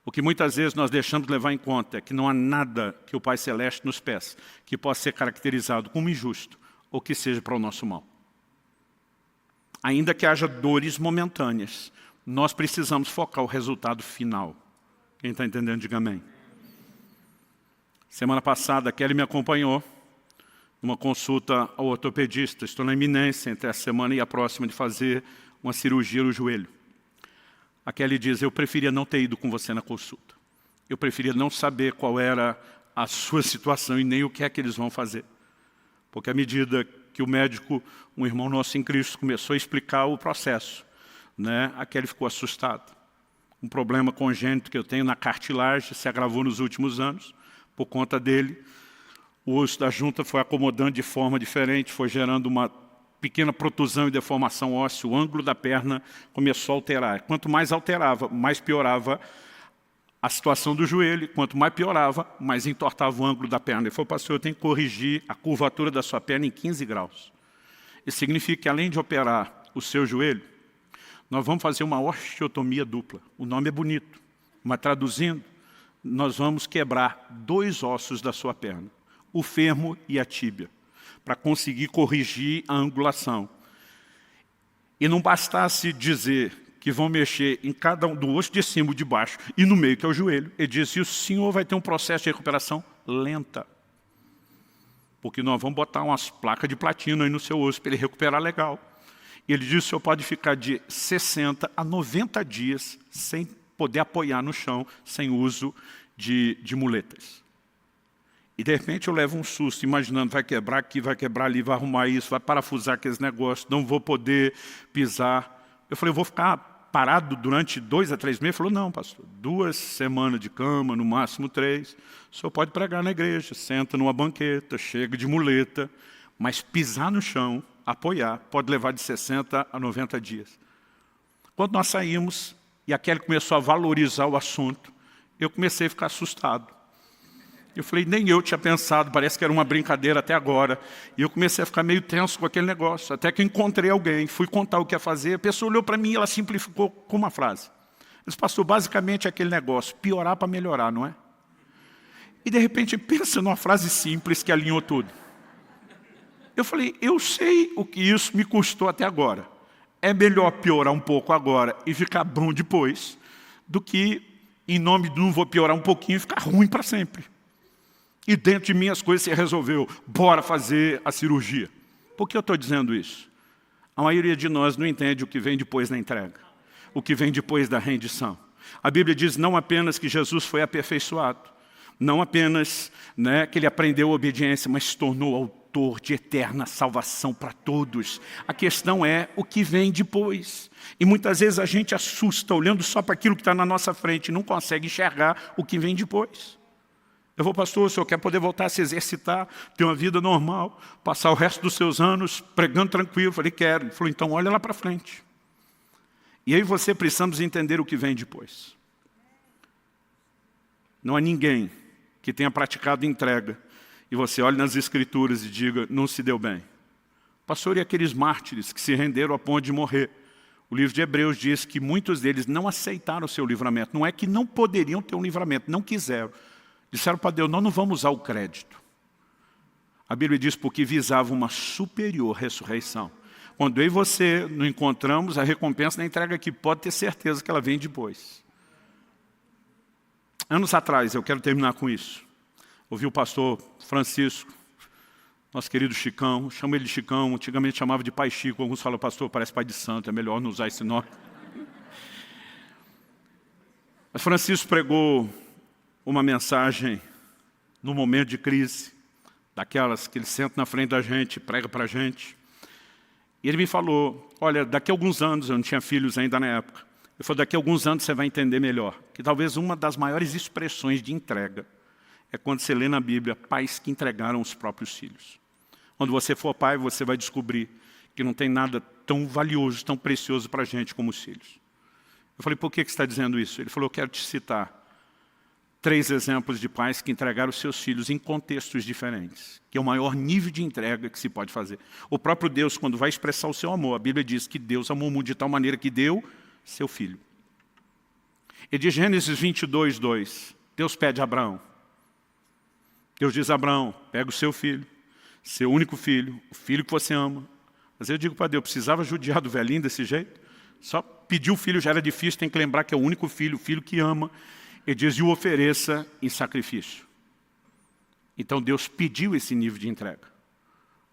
O que muitas vezes nós deixamos de levar em conta é que não há nada que o Pai Celeste nos peça que possa ser caracterizado como injusto ou que seja para o nosso mal. Ainda que haja dores momentâneas, nós precisamos focar o resultado final. Quem está entendendo, diga amém. Semana passada, a Kelly me acompanhou uma consulta ao ortopedista. Estou na iminência entre essa semana e a próxima de fazer uma cirurgia no joelho. A Kelly diz, eu preferia não ter ido com você na consulta. Eu preferia não saber qual era a sua situação e nem o que é que eles vão fazer. Porque à medida que o médico, um irmão nosso em Cristo, começou a explicar o processo, né, a Kelly ficou assustada. Um problema congênito que eu tenho na cartilagem se agravou nos últimos anos. Por conta dele, o osso da junta foi acomodando de forma diferente, foi gerando uma pequena protusão e deformação óssea, o ângulo da perna começou a alterar. Quanto mais alterava, mais piorava a situação do joelho, quanto mais piorava, mais entortava o ângulo da perna. Ele falou, pastor, eu tenho que corrigir a curvatura da sua perna em 15 graus. Isso significa que além de operar o seu joelho, Nós vamos fazer uma osteotomia dupla. O nome é bonito, mas traduzindo, nós vamos quebrar 2 ossos da sua perna, o fêmur e a tíbia, para conseguir corrigir a angulação. E não bastasse dizer que vão mexer em cada um do osso de cima e de baixo e no meio, que é o joelho. Ele disse, o senhor vai ter um processo de recuperação lenta. Porque nós vamos botar umas placas de platina aí no seu osso para ele recuperar legal. E ele disse, o senhor pode ficar de 60 a 90 dias sem poder apoiar no chão, sem uso de muletas. E de repente eu levo um susto, imaginando, vai quebrar aqui, vai quebrar ali, vai arrumar isso, vai parafusar aqueles negócios, não vou poder pisar. Eu falei, eu vou ficar parado durante 2 a 3 meses? Ele falou, não, pastor, 2 semanas de cama, no máximo 3. O senhor pode pregar na igreja, senta numa banqueta, chega de muleta, mas pisar no chão, apoiar, pode levar de 60 a 90 dias. Quando nós saímos, e a Kelly começou a valorizar o assunto, eu comecei a ficar assustado. Eu falei, nem eu tinha pensado, parece que era uma brincadeira até agora. E eu comecei a ficar meio tenso com aquele negócio. Até que eu encontrei alguém, fui contar o que ia fazer. A pessoa olhou para mim e ela simplificou com uma frase. Ela disse, pastor, basicamente é aquele negócio, piorar para melhorar, não é? E de repente pensa numa frase simples que alinhou tudo. Eu falei, eu sei o que isso me custou até agora. É melhor piorar um pouco agora e ficar bom depois, do que, em nome do não vou piorar um pouquinho e ficar ruim para sempre. E dentro de mim as coisas se resolveu. Bora fazer a cirurgia. Por que eu estou dizendo isso? A maioria de nós não entende o que vem depois da entrega. O que vem depois da rendição. A Bíblia diz não apenas que Jesus foi aperfeiçoado. Não apenas que ele aprendeu a obediência, mas se tornou autor de eterna salvação para todos. A questão é o que vem depois. E muitas vezes a gente assusta olhando só para aquilo que está na nossa frente e não consegue enxergar o que vem depois. Eu vou, pastor, o senhor quer poder voltar a se exercitar, ter uma vida normal, passar o resto dos seus anos pregando tranquilo? Eu falei, quero. Ele falou, então olha lá para frente. E aí você precisamos entender o que vem depois. Não há ninguém que tenha praticado entrega e você olhe nas Escrituras e diga, não se deu bem. Pastor, e aqueles mártires que se renderam a ponto de morrer? O livro de Hebreus diz que muitos deles não aceitaram o seu livramento. Não é que não poderiam ter um livramento, não quiseram. Disseram para Deus, nós não vamos usar o crédito. A Bíblia diz porque visava uma superior ressurreição. Quando eu e você nos encontramos, a recompensa da entrega aqui pode ter certeza que ela vem depois. Anos atrás, eu quero terminar com isso. Ouvi o pastor Francisco, nosso querido Chicão, chamo ele de Chicão, antigamente chamava de Pai Chico, alguns falam, pastor, parece pai de santo, é melhor não usar esse nome. Mas Francisco pregou uma mensagem no momento de crise, daquelas que ele senta na frente da gente, prega para a gente. E ele me falou, olha, daqui a alguns anos, eu não tinha filhos ainda na época, ele falou, daqui a alguns anos você vai entender melhor, que talvez uma das maiores expressões de entrega é quando você lê na Bíblia pais que entregaram os próprios filhos. Quando você for pai, você vai descobrir que não tem nada tão valioso, tão precioso para a gente como os filhos. Eu falei, por que você está dizendo isso? Ele falou, eu quero te citar 3 exemplos de pais que entregaram os seus filhos em contextos diferentes, que é o maior nível de entrega que se pode fazer. O próprio Deus, quando vai expressar o seu amor, a Bíblia diz que Deus amou o mundo de tal maneira que deu seu filho. E de Gênesis 22, 2, Deus pede a Abraão. Deus diz a Abraão, pega o seu filho, seu único filho, o filho que você ama. Mas eu digo para Deus, precisava judiar do velhinho desse jeito? Só pedir o filho já era difícil, tem que lembrar que é o único filho, o filho que ama. Ele diz, e o ofereça em sacrifício. Então Deus pediu esse nível de entrega.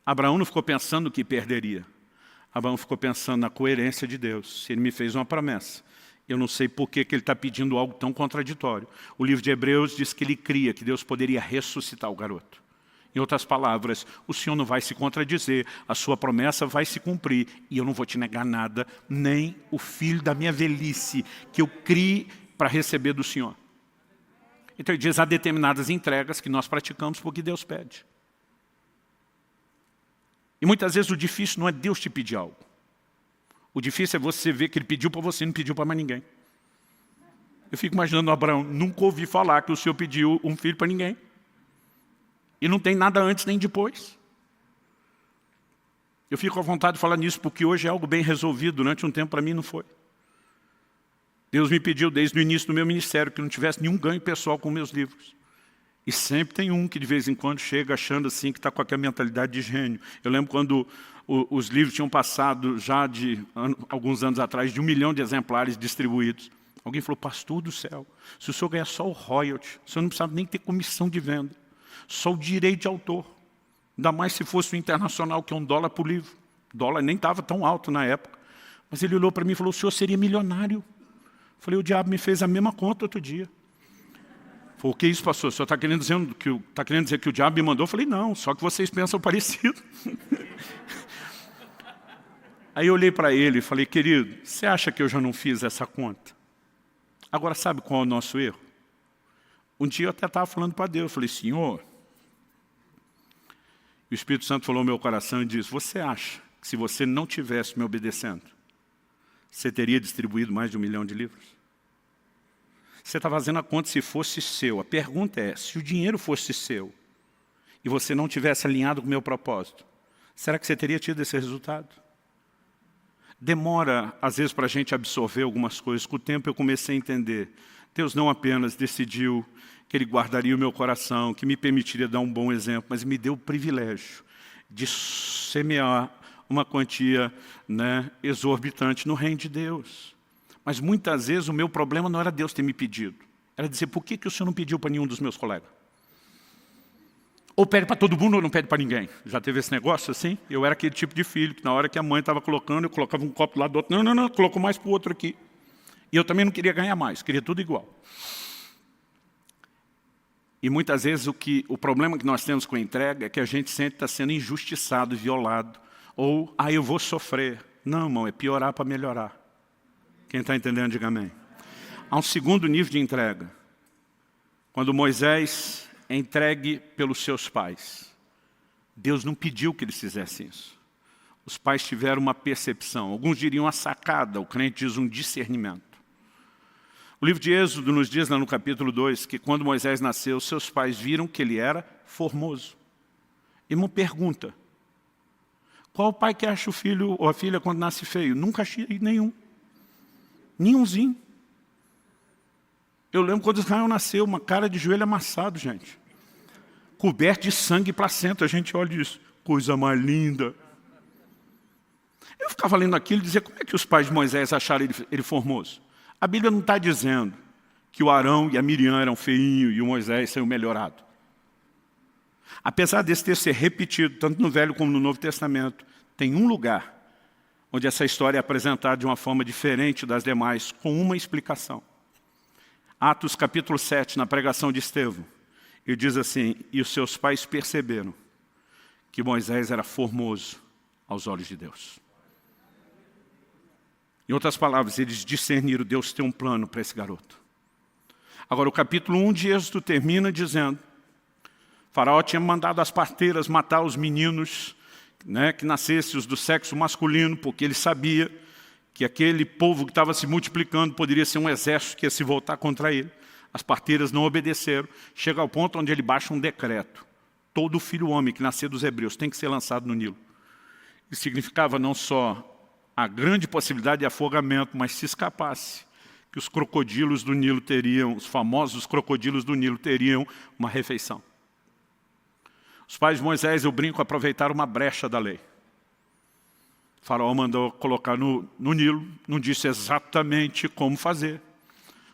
Abraão não ficou pensando no que perderia. Abraão ficou pensando na coerência de Deus. Se ele me fez uma promessa, eu não sei por que ele está pedindo algo tão contraditório. O livro de Hebreus diz que ele cria que Deus poderia ressuscitar o garoto. Em outras palavras, o Senhor não vai se contradizer, a sua promessa vai se cumprir, e eu não vou te negar nada, nem o filho da minha velhice, que eu crie para receber do Senhor. Então ele diz, há determinadas entregas que nós praticamos porque Deus pede. E muitas vezes o difícil não é Deus te pedir algo. O difícil é você ver que Ele pediu para você e não pediu para mais ninguém. Eu fico imaginando Abraão, nunca ouvi falar que o Senhor pediu um filho para ninguém. E não tem nada antes nem depois. Eu fico à vontade de falar nisso porque hoje é algo bem resolvido, durante um tempo para mim não foi. Deus me pediu desde o início do meu ministério que não tivesse nenhum ganho pessoal com meus livros. E sempre tem um que de vez em quando chega achando assim que está com aquela mentalidade de gênio. Eu lembro quando os livros tinham passado já alguns anos atrás de 1 milhão de exemplares distribuídos. Alguém falou, pastor do céu, se o senhor ganhar só o royalty, o senhor não precisava nem ter comissão de venda, só o direito de autor. Ainda mais se fosse o internacional, que é $1 por livro. O dólar nem estava tão alto na época. Mas ele olhou para mim e falou, o senhor seria milionário. Eu falei, o diabo me fez a mesma conta outro dia. Falei, o que é isso, pastor? O senhor está querendo dizer que o diabo me mandou? Eu falei, não, só que vocês pensam parecido. Aí eu olhei para ele e falei, querido, você acha que eu já não fiz essa conta? Agora, sabe qual é o nosso erro? Um dia eu até estava falando para Deus, eu falei, Senhor, e o Espírito Santo falou no meu coração e disse, você acha que se você não tivesse me obedecendo, você teria distribuído mais de 1 milhão de livros? Você está fazendo a conta se fosse seu. A pergunta é, se o dinheiro fosse seu e você não tivesse alinhado com o meu propósito, será que você teria tido esse resultado? Demora, às vezes, para a gente absorver algumas coisas. Com o tempo eu comecei a entender. Deus não apenas decidiu que Ele guardaria o meu coração, que me permitiria dar um bom exemplo, mas me deu o privilégio de semear uma quantia, exorbitante no reino de Deus. Mas muitas vezes o meu problema não era Deus ter me pedido. Era dizer, por que o Senhor não pediu para nenhum dos meus colegas? Ou pede para todo mundo ou não pede para ninguém. Já teve esse negócio assim? Eu era aquele tipo de filho, que na hora que a mãe estava colocando, eu colocava um copo do lado do outro. Não, colocou mais para o outro aqui. E eu também não queria ganhar mais, queria tudo igual. E muitas vezes o problema que nós temos com a entrega é que a gente sempre está sendo injustiçado, violado. Ou, eu vou sofrer. Não, irmão, é piorar para melhorar. Quem está entendendo, diga amém. Há um segundo nível de entrega. Quando Moisés é entregue pelos seus pais. Deus não pediu que eles fizessem isso. Os pais tiveram uma percepção. Alguns diriam a sacada, o crente diz um discernimento. O livro de Êxodo nos diz, lá no capítulo 2, que quando Moisés nasceu, seus pais viram que ele era formoso. E uma pergunta. Qual o pai que acha o filho ou a filha quando nasce feio? Nunca achei nenhum. Nenhumzinho. Eu lembro quando Israel nasceu, uma cara de joelho amassado, gente. Coberto de sangue e placenta. A gente olha isso. Coisa mais linda. Eu ficava lendo aquilo e dizia, como é que os pais de Moisés acharam ele formoso? A Bíblia não está dizendo que o Arão e a Miriam eram feinhos e o Moisés saiu melhorado. Apesar desse texto ser repetido, tanto no Velho como no Novo Testamento, tem um lugar onde essa história é apresentada de uma forma diferente das demais, com uma explicação. Atos capítulo 7, na pregação de Estevão, ele diz assim, e os seus pais perceberam que Moisés era formoso aos olhos de Deus. Em outras palavras, eles discerniram, Deus tem um plano para esse garoto. Agora, o capítulo 1 de Êxodo termina dizendo, Faraó tinha mandado as parteiras matar os meninos, que nascessem os do sexo masculino, porque ele sabia que aquele povo que estava se multiplicando poderia ser um exército que ia se voltar contra ele. As parteiras não obedeceram. Chega ao ponto onde ele baixa um decreto. Todo filho homem que nascer dos hebreus tem que ser lançado no Nilo. Isso significava não só a grande possibilidade de afogamento, mas se escapasse, que os crocodilos do Nilo teriam, os famosos crocodilos do Nilo teriam uma refeição. Os pais de Moisés, eu brinco, aproveitaram uma brecha da lei. O faraó mandou colocar no Nilo, não disse exatamente como fazer.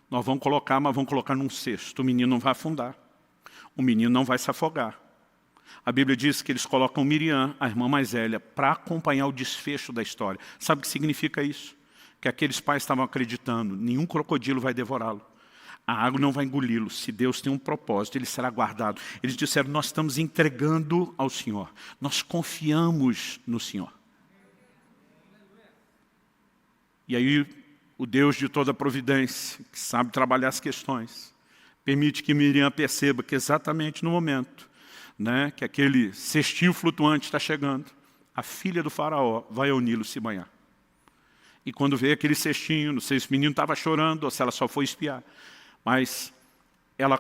Nós vamos colocar, mas vamos colocar num cesto. O menino não vai afundar. O menino não vai se afogar. A Bíblia diz que eles colocam Miriam, a irmã mais velha, para acompanhar o desfecho da história. Sabe o que significa isso? Que aqueles pais estavam acreditando, nenhum crocodilo vai devorá-lo. A água não vai engoli-lo. Se Deus tem um propósito, ele será guardado. Eles disseram, nós estamos entregando ao Senhor. Nós confiamos no Senhor. E aí, o Deus de toda providência, que sabe trabalhar as questões, permite que Miriam perceba que exatamente no momento que aquele cestinho flutuante está chegando, a filha do faraó vai ao Nilo se banhar. E quando vê aquele cestinho, não sei se o menino estava chorando ou se ela só foi espiar, mas ela,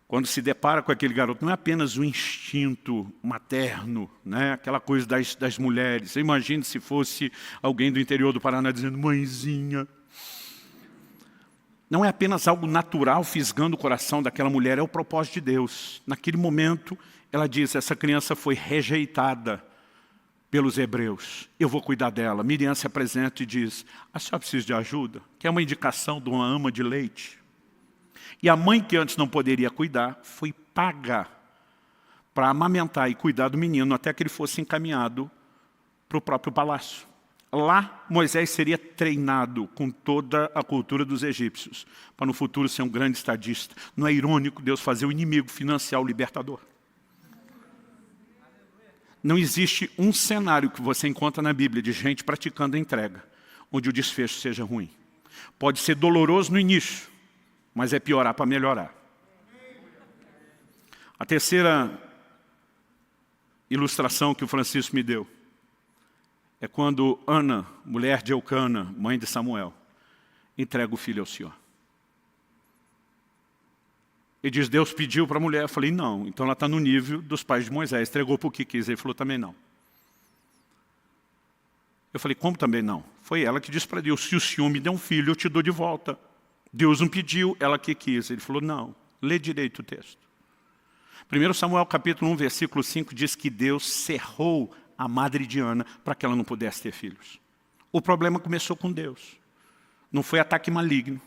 quando se depara com aquele garoto, não é apenas um instinto materno, aquela coisa das mulheres. Imagine se fosse alguém do interior do Paraná dizendo, mãezinha, não é apenas algo natural fisgando o coração daquela mulher, é o propósito de Deus. Naquele momento, ela diz, essa criança foi rejeitada pelos hebreus. Eu vou cuidar dela. Miriam se apresenta e diz, a senhora precisa de ajuda? Quer uma indicação de uma ama de leite? E a mãe que antes não poderia cuidar, foi paga para amamentar e cuidar do menino até que ele fosse encaminhado para o próprio palácio. Lá, Moisés seria treinado com toda a cultura dos egípcios, para no futuro ser um grande estadista. Não é irônico Deus fazer o inimigo financiar o libertador? Não existe um cenário que você encontra na Bíblia de gente praticando a entrega, onde o desfecho seja ruim. Pode ser doloroso no início, mas é piorar para melhorar. A terceira ilustração que o Francisco me deu é quando Ana, mulher de Eucana, mãe de Samuel, entrega o filho ao Senhor. Ele diz, Deus pediu para a mulher. Eu falei, não. Então ela está no nível dos pais de Moisés. Entregou para o que quis. Ele falou, também não. Eu falei, como também não? Foi ela que disse para Deus, se o Senhor me der um filho, eu te dou de volta. Deus não pediu, ela que quis. Ele falou, não. Lê direito o texto. 1 Samuel capítulo 1, versículo 5 diz que Deus cerrou a madre de Ana para que ela não pudesse ter filhos. O problema começou com Deus. Não foi ataque maligno.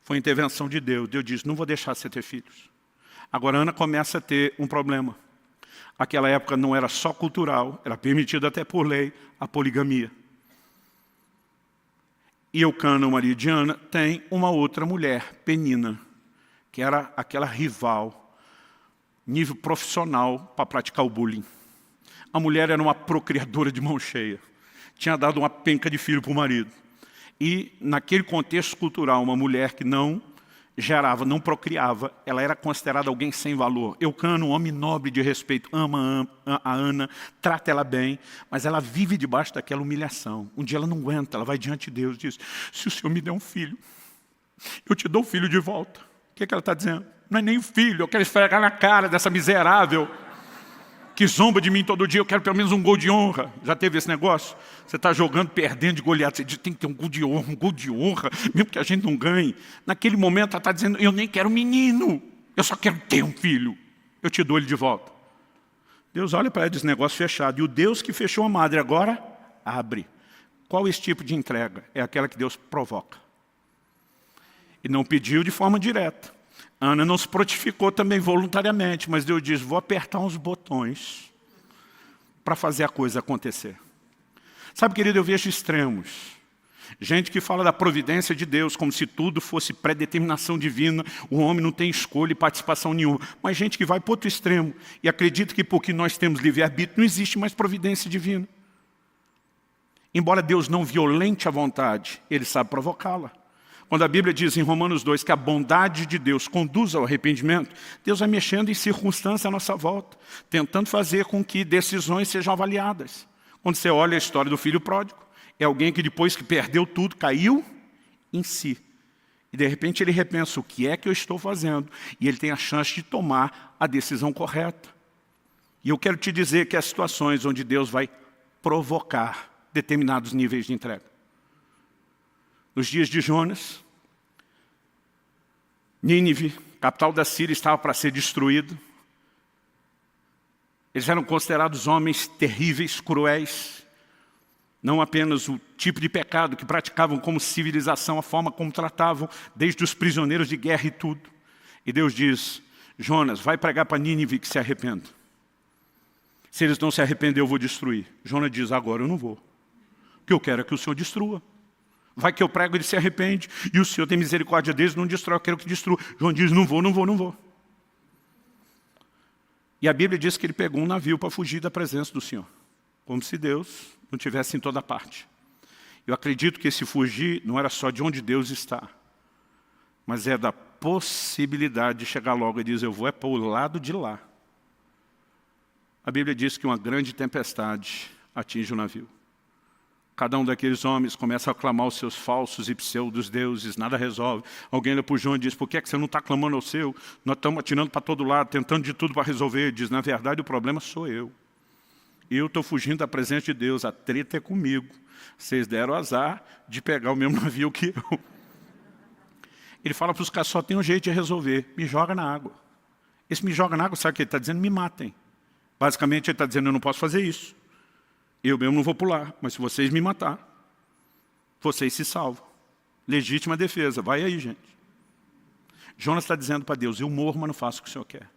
Foi intervenção de Deus. Deus diz, não vou deixar você ter filhos. Agora Ana começa a ter um problema. Aquela época não era só cultural, era permitido até por lei a poligamia. E Eucana, o marido de Ana, tem uma outra mulher, Penina, que era aquela rival, nível profissional para praticar o bullying. A mulher era uma procriadora de mão cheia. Tinha dado uma penca de filho para o marido. E, naquele contexto cultural, uma mulher que não gerava, não procriava, ela era considerada alguém sem valor. Eucana, um homem nobre de respeito, ama a Ana, trata ela bem, mas ela vive debaixo daquela humilhação. Um dia ela não aguenta, ela vai diante de Deus e diz, se o Senhor me der um filho, eu te dou o filho de volta. O que ela está dizendo? Não é nem o filho, eu quero esfregar na cara dessa miserável que zomba de mim todo dia, eu quero pelo menos um gol de honra. Já teve esse negócio? Você está jogando, perdendo de goleada, você diz, tem que ter um gol de honra, mesmo que a gente não ganhe. Naquele momento ela está dizendo, eu nem quero menino, eu só quero ter um filho. Eu te dou ele de volta. Deus olha para ela e diz, negócio fechado. E o Deus que fechou a madre agora, abre. Qual esse tipo de entrega? É aquela que Deus provoca. E não pediu de forma direta. Ana não se prontificou também voluntariamente, mas Deus diz, vou apertar uns botões para fazer a coisa acontecer. Sabe, querido, eu vejo extremos. Gente que fala da providência de Deus como se tudo fosse predeterminação divina, o homem não tem escolha e participação nenhuma. Mas gente que vai para outro extremo e acredita que porque nós temos livre-arbítrio não existe mais providência divina. Embora Deus não violente a vontade, Ele sabe provocá-la. Quando a Bíblia diz em Romanos 2 que a bondade de Deus conduz ao arrependimento, Deus vai mexendo em circunstâncias à nossa volta, tentando fazer com que decisões sejam avaliadas. Quando você olha a história do filho pródigo, é alguém que depois que perdeu tudo, caiu em si. E de repente ele repensa, o que é que eu estou fazendo? E ele tem a chance de tomar a decisão correta. E eu quero te dizer que há situações onde Deus vai provocar determinados níveis de entrega. Nos dias de Jonas, Nínive, capital da Síria, estava para ser destruído. Eles eram considerados homens terríveis, cruéis. Não apenas o tipo de pecado que praticavam como civilização, a forma como tratavam, desde os prisioneiros de guerra e tudo. E Deus diz, Jonas, vai pregar para Nínive que se arrependa. Se eles não se arrependerem, eu vou destruir. Jonas diz, agora eu não vou. O que eu quero é que o Senhor destrua. Vai que eu prego, ele se arrepende, e o Senhor tem misericórdia deles, não destrói, eu quero que destrua. João diz, não vou, não vou, não vou. E a Bíblia diz que ele pegou um navio para fugir da presença do Senhor. Como se Deus não tivesse em toda parte. Eu acredito que esse fugir não era só de onde Deus está, mas é da possibilidade de chegar logo e dizer, eu vou é para o lado de lá. A Bíblia diz que uma grande tempestade atinge o navio. Cada um daqueles homens começa a clamar os seus falsos e pseudos deuses, nada resolve. Alguém olha para o João e diz, por que é que você não está clamando ao seu? Nós estamos atirando para todo lado, tentando de tudo para resolver. Ele diz, na verdade o problema sou eu. Eu estou fugindo da presença de Deus, a treta é comigo. Vocês deram azar de pegar o mesmo navio que eu. Ele fala para os caras, só tem um jeito de resolver, me joga na água. Esse me joga na água, sabe o que ele está dizendo? Me matem. Basicamente ele está dizendo, eu não posso fazer isso. Eu mesmo não vou pular, mas se vocês me matar, vocês se salvam. Legítima defesa, vai aí, gente. Jonas está dizendo para Deus, eu morro, mas não faço o que o Senhor quer.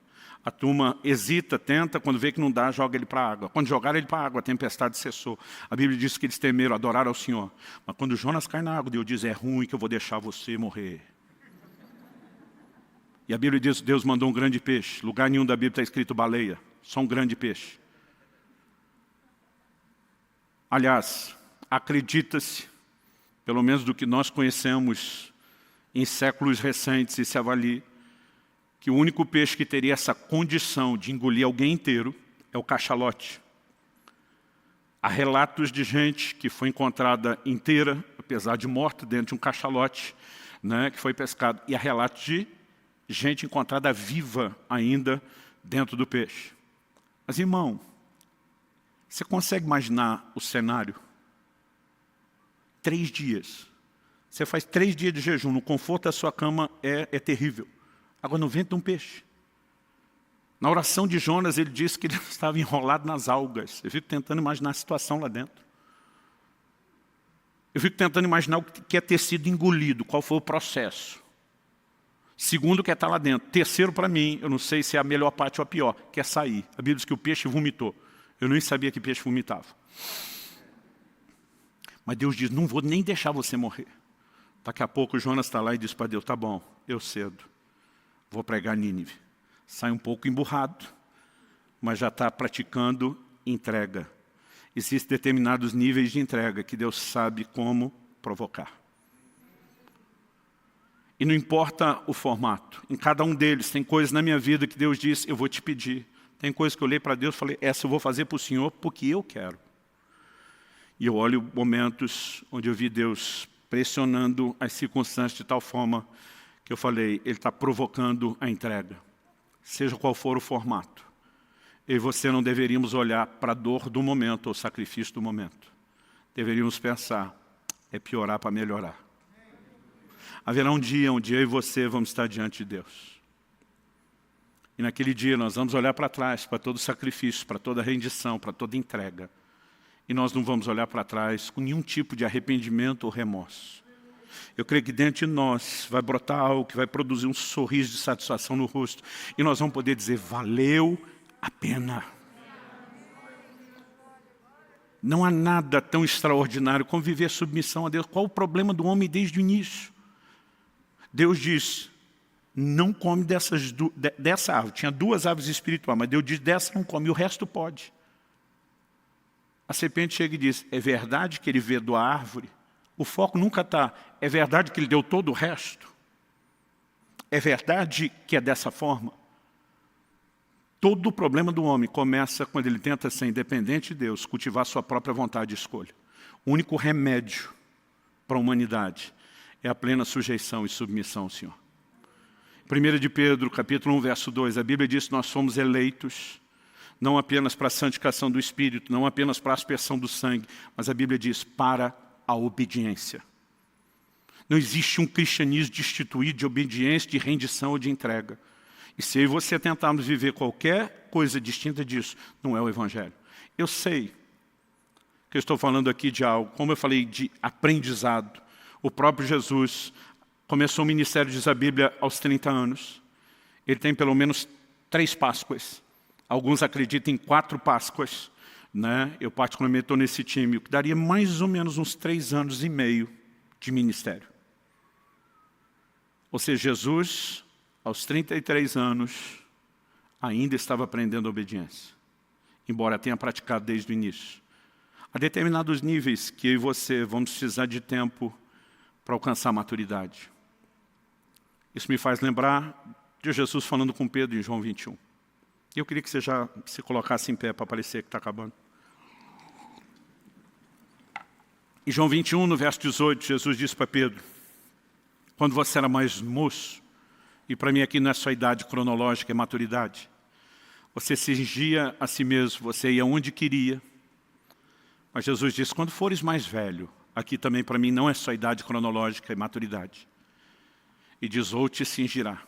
A turma hesita, tenta, quando vê que não dá, joga ele para a água. Quando jogaram ele para a água, a tempestade cessou. A Bíblia diz que eles temeram, adoraram ao Senhor. Mas quando Jonas cai na água, Deus diz, é ruim que eu vou deixar você morrer. E a Bíblia diz que Deus mandou um grande peixe. Lugar nenhum da Bíblia está escrito baleia, só um grande peixe. Aliás, acredita-se, pelo menos do que nós conhecemos em séculos recentes e se avalia, que o único peixe que teria essa condição de engolir alguém inteiro é o cachalote. Há relatos de gente que foi encontrada inteira, apesar de morta, dentro de um cachalote, né, que foi pescado. E há relatos de gente encontrada viva ainda dentro do peixe. Mas, irmão, você consegue imaginar o cenário? 3 dias. Você faz 3 dias de jejum, no conforto da sua cama é terrível. Agora, no ventre de um peixe. Na oração de Jonas, ele disse que ele estava enrolado nas algas. Eu fico tentando imaginar a situação lá dentro. Eu fico tentando imaginar o que é ter sido engolido, qual foi o processo. Segundo, o que é estar lá dentro. Terceiro, para mim, eu não sei se é a melhor parte ou a pior, que é sair. A Bíblia diz que o peixe vomitou. Eu nem sabia que peixe vomitava. Mas Deus diz, não vou nem deixar você morrer. Daqui a pouco Jonas está lá e diz para Deus, tá bom, eu cedo. Vou pregar Nínive. Sai um pouco emburrado, mas já está praticando entrega. Existem determinados níveis de entrega que Deus sabe como provocar. E não importa o formato. Em cada um deles tem coisas na minha vida que Deus diz, eu vou te pedir. Tem coisas que eu olhei para Deus e falei, essa eu vou fazer para o Senhor porque eu quero. E eu olho momentos onde eu vi Deus pressionando as circunstâncias de tal forma que eu falei, Ele está provocando a entrega. Seja qual for o formato. Eu e você não deveríamos olhar para a dor do momento ou sacrifício do momento. Deveríamos pensar, é piorar para melhorar. Haverá um dia onde eu e você vamos estar diante de Deus. E naquele dia nós vamos olhar para trás, para todo sacrifício, para toda rendição, para toda entrega. E nós não vamos olhar para trás com nenhum tipo de arrependimento ou remorso. Eu creio que dentro de nós vai brotar algo que vai produzir um sorriso de satisfação no rosto. E nós vamos poder dizer, valeu a pena. Não há nada tão extraordinário como viver submissão a Deus. Qual o problema do homem desde o início? Deus diz, não come dessa árvore. Tinha 2 árvores espirituais, mas Deus diz, dessa não come, e o resto pode. A serpente chega e diz, é verdade que ele vedou a árvore? O foco nunca está, é verdade que ele deu todo o resto? É verdade que é dessa forma? Todo o problema do homem começa quando ele tenta ser independente de Deus, cultivar sua própria vontade e escolha. O único remédio para a humanidade é a plena sujeição e submissão ao Senhor. 1 de Pedro, capítulo 1, verso 2, a Bíblia diz que nós somos eleitos, não apenas para a santificação do Espírito, não apenas para a aspersão do sangue, mas a Bíblia diz para a obediência. Não existe um cristianismo destituído de obediência, de rendição ou de entrega. E se eu e você tentarmos viver qualquer coisa distinta disso, não é o Evangelho. Eu sei que eu estou falando aqui de algo, como eu falei, de aprendizado. O próprio Jesus começou o ministério, diz a Bíblia, aos 30 anos. Ele tem pelo menos 3 Páscoas. Alguns acreditam em 4 Páscoas. Né? Eu particularmente estou nesse time, o que daria mais ou menos uns 3 anos e meio de ministério. Ou seja, Jesus, aos 33 anos, ainda estava aprendendo obediência. Embora tenha praticado desde o início. Há determinados níveis que eu e você vamos precisar de tempo para alcançar a maturidade. Isso me faz lembrar de Jesus falando com Pedro em João 21. Eu queria que você já se colocasse em pé para parecer que está acabando. Em João 21, no verso 18, Jesus disse para Pedro, quando você era mais moço, e para mim aqui não é só idade cronológica, é maturidade, você cingia a si mesmo, você ia onde queria. Mas Jesus disse, quando fores mais velho, aqui também para mim não é só idade cronológica, é maturidade. e diz, ou te cingirá,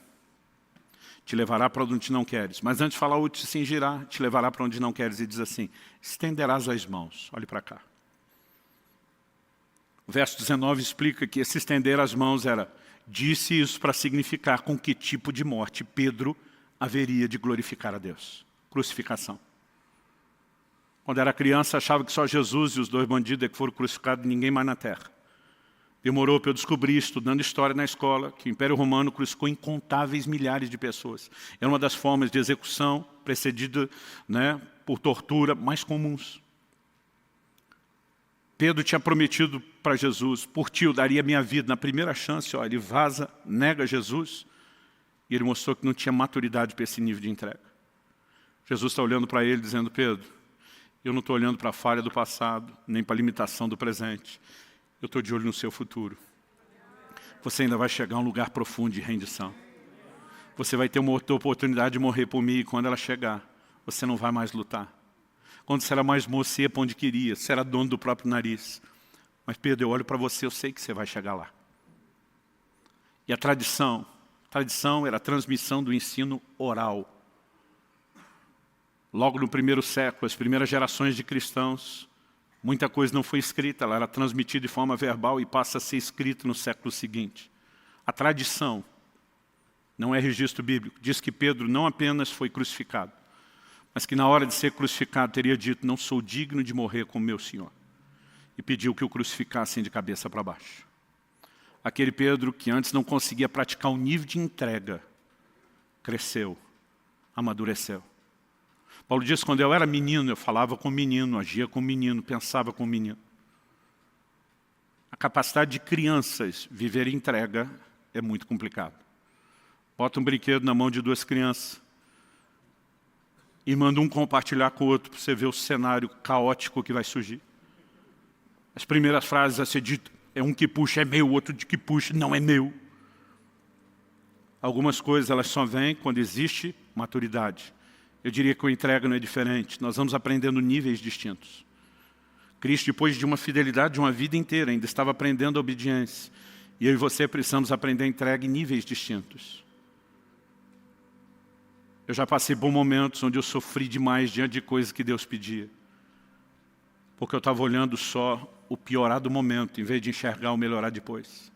te levará para onde não queres. Mas antes de falar, ou te cingirá, te levará para onde não queres, e diz assim, estenderás as mãos. Olhe para cá. O verso 19 explica que esse estender as mãos era, disse isso para significar com que tipo de morte Pedro haveria de glorificar a Deus. Crucificação. Quando era criança, achava que só Jesus e os 2 bandidos é que foram crucificados, ninguém mais na terra. Demorou para eu descobrir, estudando história na escola, que o Império Romano crucificou incontáveis milhares de pessoas. Era uma das formas de execução precedida, né, por tortura mais comuns. Pedro tinha prometido para Jesus, por ti eu daria minha vida. Na primeira chance, ó, ele vaza, nega Jesus, e ele mostrou que não tinha maturidade para esse nível de entrega. Jesus está olhando para ele dizendo, Pedro, eu não estou olhando para a falha do passado, nem para a limitação do presente. Eu estou de olho no seu futuro. Você ainda vai chegar a um lugar profundo de rendição. Você vai ter uma outra oportunidade de morrer por mim, e quando ela chegar, você não vai mais lutar. Quando você era mais moço, você ia para onde queria, você era dono do próprio nariz. Mas Pedro, eu olho para você, eu sei que você vai chegar lá. E a tradição era a transmissão do ensino oral. Logo no primeiro século, as primeiras gerações de cristãos, muita coisa não foi escrita, ela era transmitida de forma verbal e passa a ser escrita no século seguinte. A tradição, não é registro bíblico, diz que Pedro não apenas foi crucificado, mas que na hora de ser crucificado teria dito, não sou digno de morrer como meu Senhor. E pediu que o crucificassem de cabeça para baixo. Aquele Pedro que antes não conseguia praticar um nível de entrega, cresceu, amadureceu. Paulo diz, quando eu era menino, eu falava com menino, agia com menino, pensava com menino. A capacidade de crianças viver entrega é muito complicado. Bota um brinquedo na mão de 2 crianças e manda um compartilhar com o outro para você ver o cenário caótico que vai surgir. As primeiras frases a ser dito, é um que puxa é meu, o outro de que puxa não é meu. Algumas coisas elas só vêm quando existe maturidade. Eu diria que a entrega não é diferente. Nós vamos aprendendo níveis distintos. Cristo, depois de uma fidelidade de uma vida inteira, ainda estava aprendendo a obediência. E eu e você precisamos aprender a entrega em níveis distintos. Eu já passei por momentos onde eu sofri demais diante de coisas que Deus pedia. Porque eu estava olhando só o piorar do momento, em vez de enxergar o melhorar depois.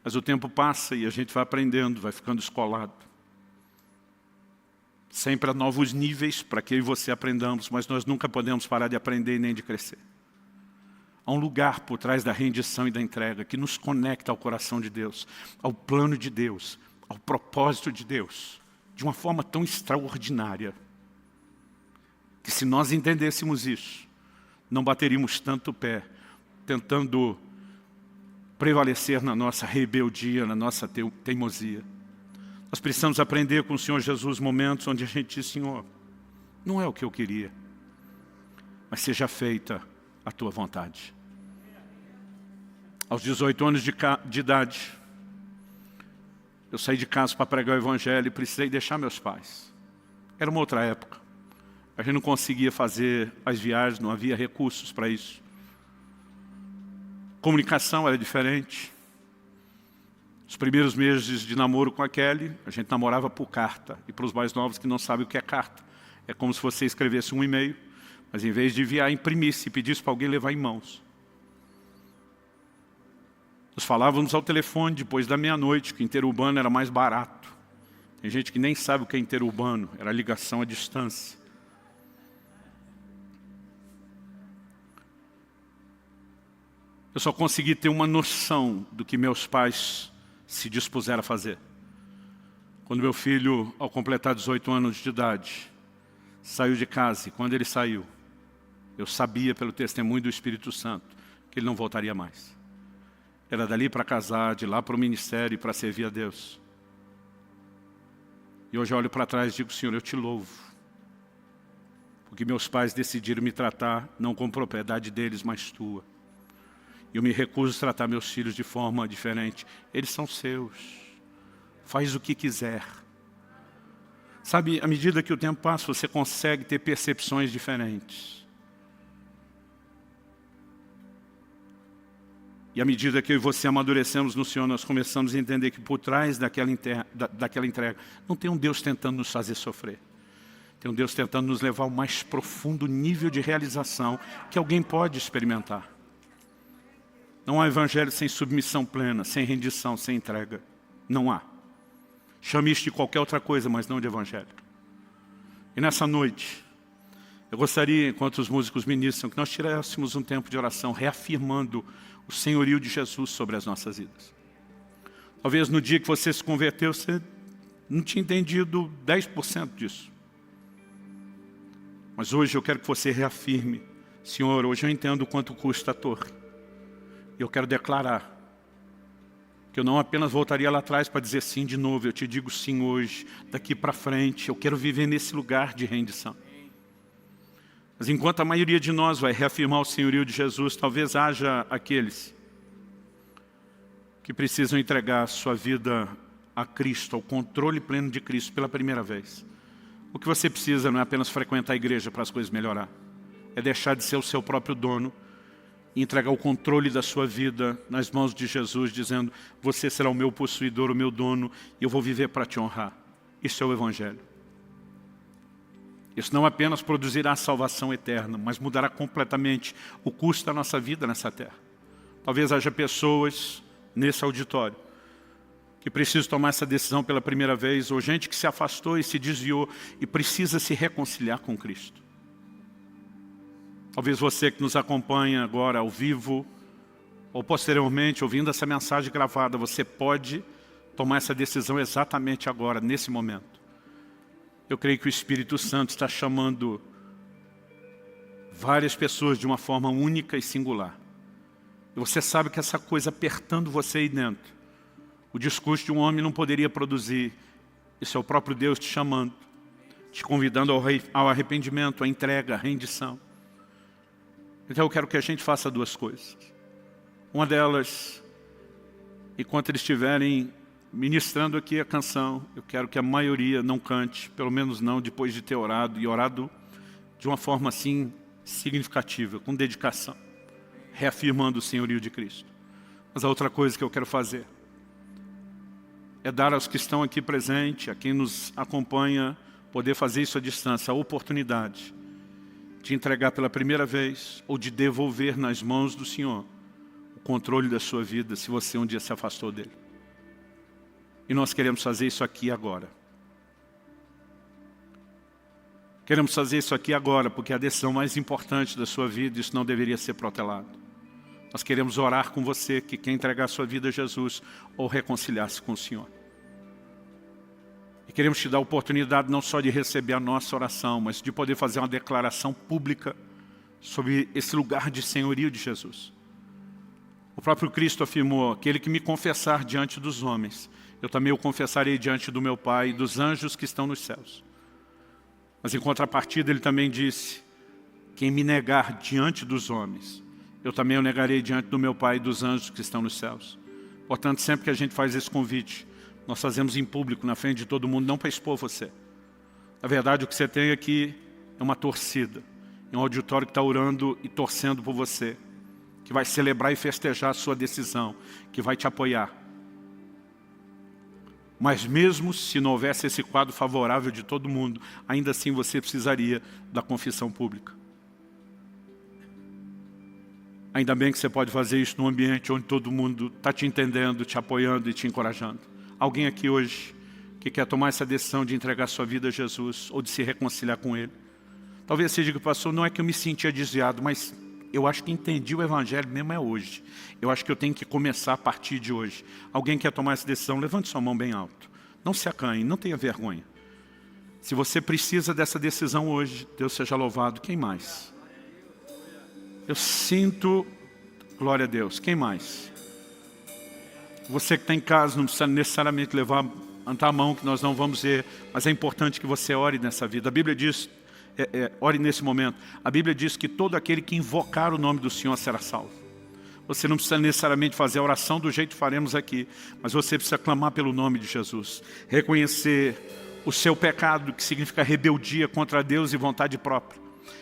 Mas o tempo passa e a gente vai aprendendo, vai ficando escolado. Sempre há novos níveis para que eu e você aprendamos, mas nós nunca podemos parar de aprender nem de crescer. Há um lugar por trás da rendição e da entrega que nos conecta ao coração de Deus, ao plano de Deus, ao propósito de Deus, de uma forma tão extraordinária, que se nós entendêssemos isso, não bateríamos tanto o pé, tentando prevalecer na nossa rebeldia, na nossa teimosia. Nós precisamos aprender com o Senhor Jesus momentos onde a gente diz, Senhor, não é o que eu queria, mas seja feita a tua vontade. Aos 18 anos de idade, eu saí de casa para pregar o Evangelho e precisei deixar meus pais. Era uma outra época. A gente não conseguia fazer as viagens, não havia recursos para isso. Comunicação era diferente. Os primeiros meses de namoro com a Kelly, a gente namorava por carta. E para os mais novos que não sabem o que é carta, é como se você escrevesse um e-mail, mas em vez de enviar, imprimisse e pedisse para alguém levar em mãos. Nós falávamos ao telefone depois da meia-noite, que interurbano era mais barato. Tem gente que nem sabe o que é interurbano, era ligação à distância. Eu só consegui ter uma noção do que meus pais se dispuseram a fazer. Quando meu filho, ao completar 18 anos de idade, saiu de casa, e quando ele saiu, eu sabia pelo testemunho do Espírito Santo que ele não voltaria mais. Era dali para casar, de lá para o ministério e para servir a Deus. E hoje eu olho para trás e digo, Senhor, eu te louvo. Porque meus pais decidiram me tratar não como propriedade deles, mas tua. Eu me recuso a tratar meus filhos de forma diferente. Eles são seus. Faz o que quiser. Sabe, à medida que o tempo passa, você consegue ter percepções diferentes. E à medida que eu e você amadurecemos no Senhor, nós começamos a entender que por trás daquela entrega, não tem um Deus tentando nos fazer sofrer. Tem um Deus tentando nos levar ao mais profundo nível de realização que alguém pode experimentar. Não há evangelho sem submissão plena, sem rendição, sem entrega. Não há. Chame isso de qualquer outra coisa, mas não de evangelho. E nessa noite, eu gostaria, enquanto os músicos ministram, que nós tirássemos um tempo de oração, reafirmando o senhorio de Jesus sobre as nossas vidas. Talvez no dia que você se converteu, você não tinha entendido 10% disso. Mas hoje eu quero que você reafirme: Senhor, hoje eu entendo quanto custa a torre. E eu quero declarar que eu não apenas voltaria lá atrás para dizer sim de novo, eu te digo sim hoje, daqui para frente, eu quero viver nesse lugar de rendição. Mas enquanto a maioria de nós vai reafirmar o senhorio de Jesus, talvez haja aqueles que precisam entregar a sua vida a Cristo, ao controle pleno de Cristo pela primeira vez. O que você precisa não é apenas frequentar a igreja para as coisas melhorar, é deixar de ser o seu próprio dono e entregar o controle da sua vida nas mãos de Jesus, dizendo: você será o meu possuidor, o meu dono, e eu vou viver para te honrar. Isso é o Evangelho. Isso não apenas produzirá salvação eterna, mas mudará completamente o curso da nossa vida nessa terra. Talvez haja pessoas nesse auditório que precisam tomar essa decisão pela primeira vez, ou gente que se afastou e se desviou e precisa se reconciliar com Cristo. Talvez você que nos acompanha agora ao vivo, ou posteriormente, ouvindo essa mensagem gravada, você pode tomar essa decisão exatamente agora, nesse momento. Eu creio que o Espírito Santo está chamando várias pessoas de uma forma única e singular. E você sabe que essa coisa apertando você aí dentro, o discurso de um homem não poderia produzir. Isso é o próprio Deus te chamando, te convidando ao arrependimento, à entrega, à rendição. Então eu quero que a gente faça duas coisas. Uma delas, enquanto eles estiverem ministrando aqui a canção, eu quero que a maioria não cante, pelo menos não depois de ter orado, e orado de uma forma assim significativa, com dedicação, reafirmando o senhorio de Cristo. Mas a outra coisa que eu quero fazer é dar aos que estão aqui presentes, a quem nos acompanha, poder fazer isso à distância, a oportunidade de entregar pela primeira vez ou de devolver nas mãos do Senhor o controle da sua vida, se você um dia se afastou dele. E nós queremos fazer isso aqui agora. Queremos fazer isso aqui agora, porque é a decisão mais importante da sua vida, isso não deveria ser protelado. Nós queremos orar com você que quer entregar a sua vida a Jesus ou reconciliar-se com o Senhor. E queremos te dar a oportunidade não só de receber a nossa oração, mas de poder fazer uma declaração pública sobre esse lugar de senhorio de Jesus. O próprio Cristo afirmou: aquele que me confessar diante dos homens, eu também o confessarei diante do meu Pai e dos anjos que estão nos céus. Mas em contrapartida ele também disse: quem me negar diante dos homens, eu também o negarei diante do meu Pai e dos anjos que estão nos céus. Portanto, sempre que a gente faz esse convite, nós fazemos em público, na frente de todo mundo, não para expor você. Na verdade, o que você tem aqui é uma torcida. É um auditório que está orando e torcendo por você, que vai celebrar e festejar a sua decisão, que vai te apoiar. Mas mesmo se não houvesse esse quadro favorável de todo mundo, ainda assim você precisaria da confissão pública. Ainda bem que você pode fazer isso num ambiente onde todo mundo está te entendendo, te apoiando e te encorajando. Alguém aqui hoje que quer tomar essa decisão de entregar sua vida a Jesus ou de se reconciliar com Ele? Talvez você diga: pastor, não é que eu me sentia desviado, mas eu acho que entendi o Evangelho mesmo é hoje. Eu acho que eu tenho que começar a partir de hoje. Alguém quer tomar essa decisão? Levante sua mão bem alto. Não se acanhe, não tenha vergonha. Se você precisa dessa decisão hoje, Deus seja louvado. Quem mais? Eu sinto, glória a Deus. Quem mais? Você que está em casa não precisa necessariamente levantar a mão, que nós não vamos ver, mas é importante que você ore nessa vida. A Bíblia diz, ore nesse momento. A Bíblia diz que todo aquele que invocar o nome do Senhor será salvo. Você não precisa necessariamente fazer a oração do jeito que faremos aqui, mas você precisa clamar pelo nome de Jesus. Reconhecer o seu pecado, que significa rebeldia contra Deus e vontade própria.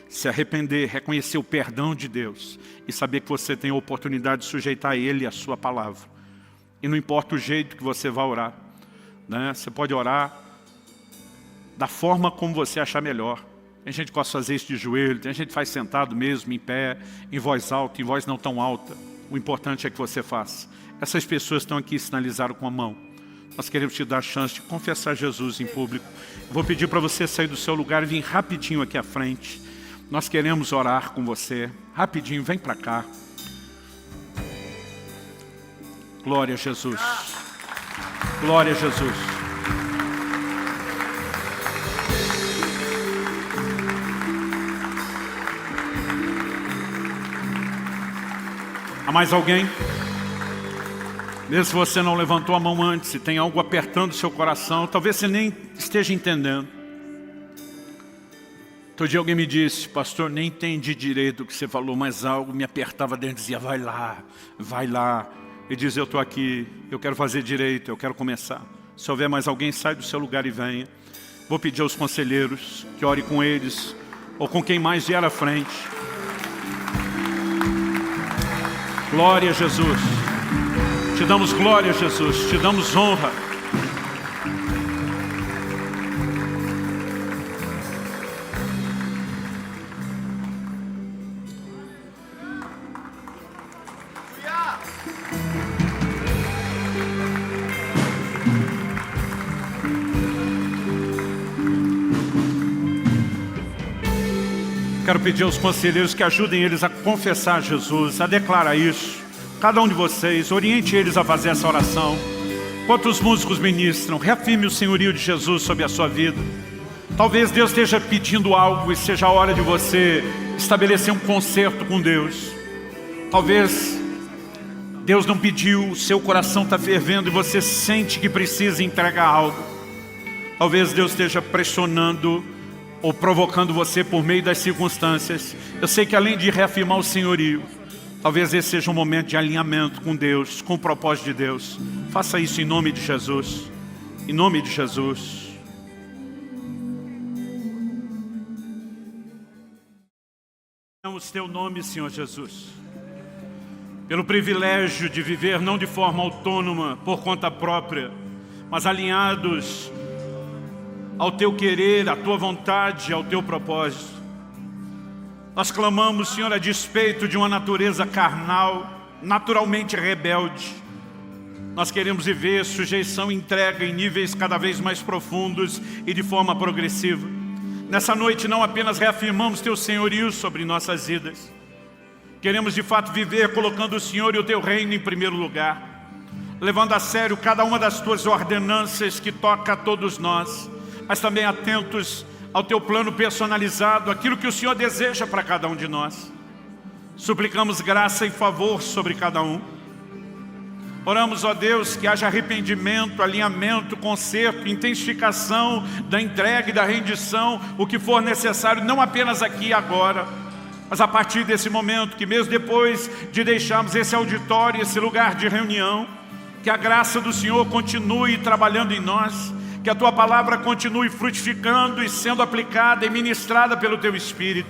se arrepender, reconhecer o perdão de Deus e saber que você tem a oportunidade de sujeitar Ele e a sua palavra. E não importa o jeito que você vai orar, né? Você pode orar da forma como você achar melhor. Tem gente que gosta de fazer isso de joelho, tem gente que faz sentado mesmo, em pé, em voz alta, em voz não tão alta. O importante é que você faça. Essas pessoas estão aqui, sinalizaram com a mão. Nós queremos te dar a chance de confessar Jesus em público. Eu vou pedir para você sair do seu lugar e vir rapidinho aqui à frente. Nós queremos orar com você. Rapidinho, vem para cá. Glória a Jesus. Glória a Jesus. Há mais alguém? Mesmo se você não levantou a mão antes e tem algo apertando o seu coração, talvez você nem esteja entendendo. Outro dia alguém me disse: pastor, nem entendi direito o que você falou, mas algo me apertava dentro e dizia: vai lá, vai lá. E diz: eu estou aqui, eu quero fazer direito, eu quero começar. Se houver mais alguém, sai do seu lugar e venha. Vou pedir aos conselheiros que ore com eles, ou com quem mais vier à frente. Glória a Jesus. Te damos glória, Jesus, te damos honra. Quero pedir aos conselheiros que ajudem eles a confessar Jesus, a declarar isso. Cada um de vocês, oriente eles a fazer essa oração. Enquanto os músicos ministram, reafirme o senhorio de Jesus sobre a sua vida. Talvez Deus esteja pedindo algo e seja a hora de você estabelecer um concerto com Deus. Talvez Deus não pediu, o seu coração está fervendo e você sente que precisa entregar algo. Talvez Deus esteja pressionando ou provocando você por meio das circunstâncias. Eu sei que além de reafirmar o senhorio, talvez esse seja um momento de alinhamento com Deus, com o propósito de Deus. Faça isso em nome de Jesus. Em nome de Jesus. Damos teu nome, Senhor Jesus, pelo privilégio de viver não de forma autônoma, por conta própria, mas alinhados ao teu querer, à tua vontade, ao teu propósito. Nós clamamos, Senhor, a despeito de uma natureza carnal, naturalmente rebelde. Nós queremos viver sujeição e entrega em níveis cada vez mais profundos e de forma progressiva. Nessa noite não apenas reafirmamos teu senhorio sobre nossas vidas. Queremos de fato viver colocando o Senhor e o teu reino em primeiro lugar, levando a sério cada uma das tuas ordenanças que toca a todos nós, mas também atentos ao teu plano personalizado, aquilo que o Senhor deseja para cada um de nós. Suplicamos graça e favor sobre cada um. Oramos, ó Deus, que haja arrependimento, alinhamento, conserto, intensificação da entrega e da rendição, o que for necessário, não apenas aqui e agora, mas a partir desse momento, que mesmo depois de deixarmos esse auditório, esse lugar de reunião, que a graça do Senhor continue trabalhando em nós, que a Tua palavra continue frutificando e sendo aplicada e ministrada pelo Teu Espírito.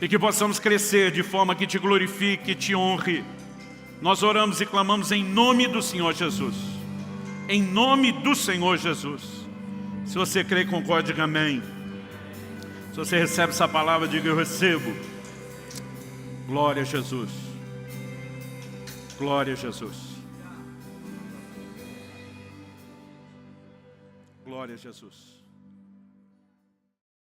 E que possamos crescer de forma que Te glorifique e Te honre. Nós oramos e clamamos em nome do Senhor Jesus. Em nome do Senhor Jesus. Se você crê, concorde, diga amém. Se você recebe essa palavra, diga: eu recebo. Glória a Jesus. Glória a Jesus. Glória a Jesus.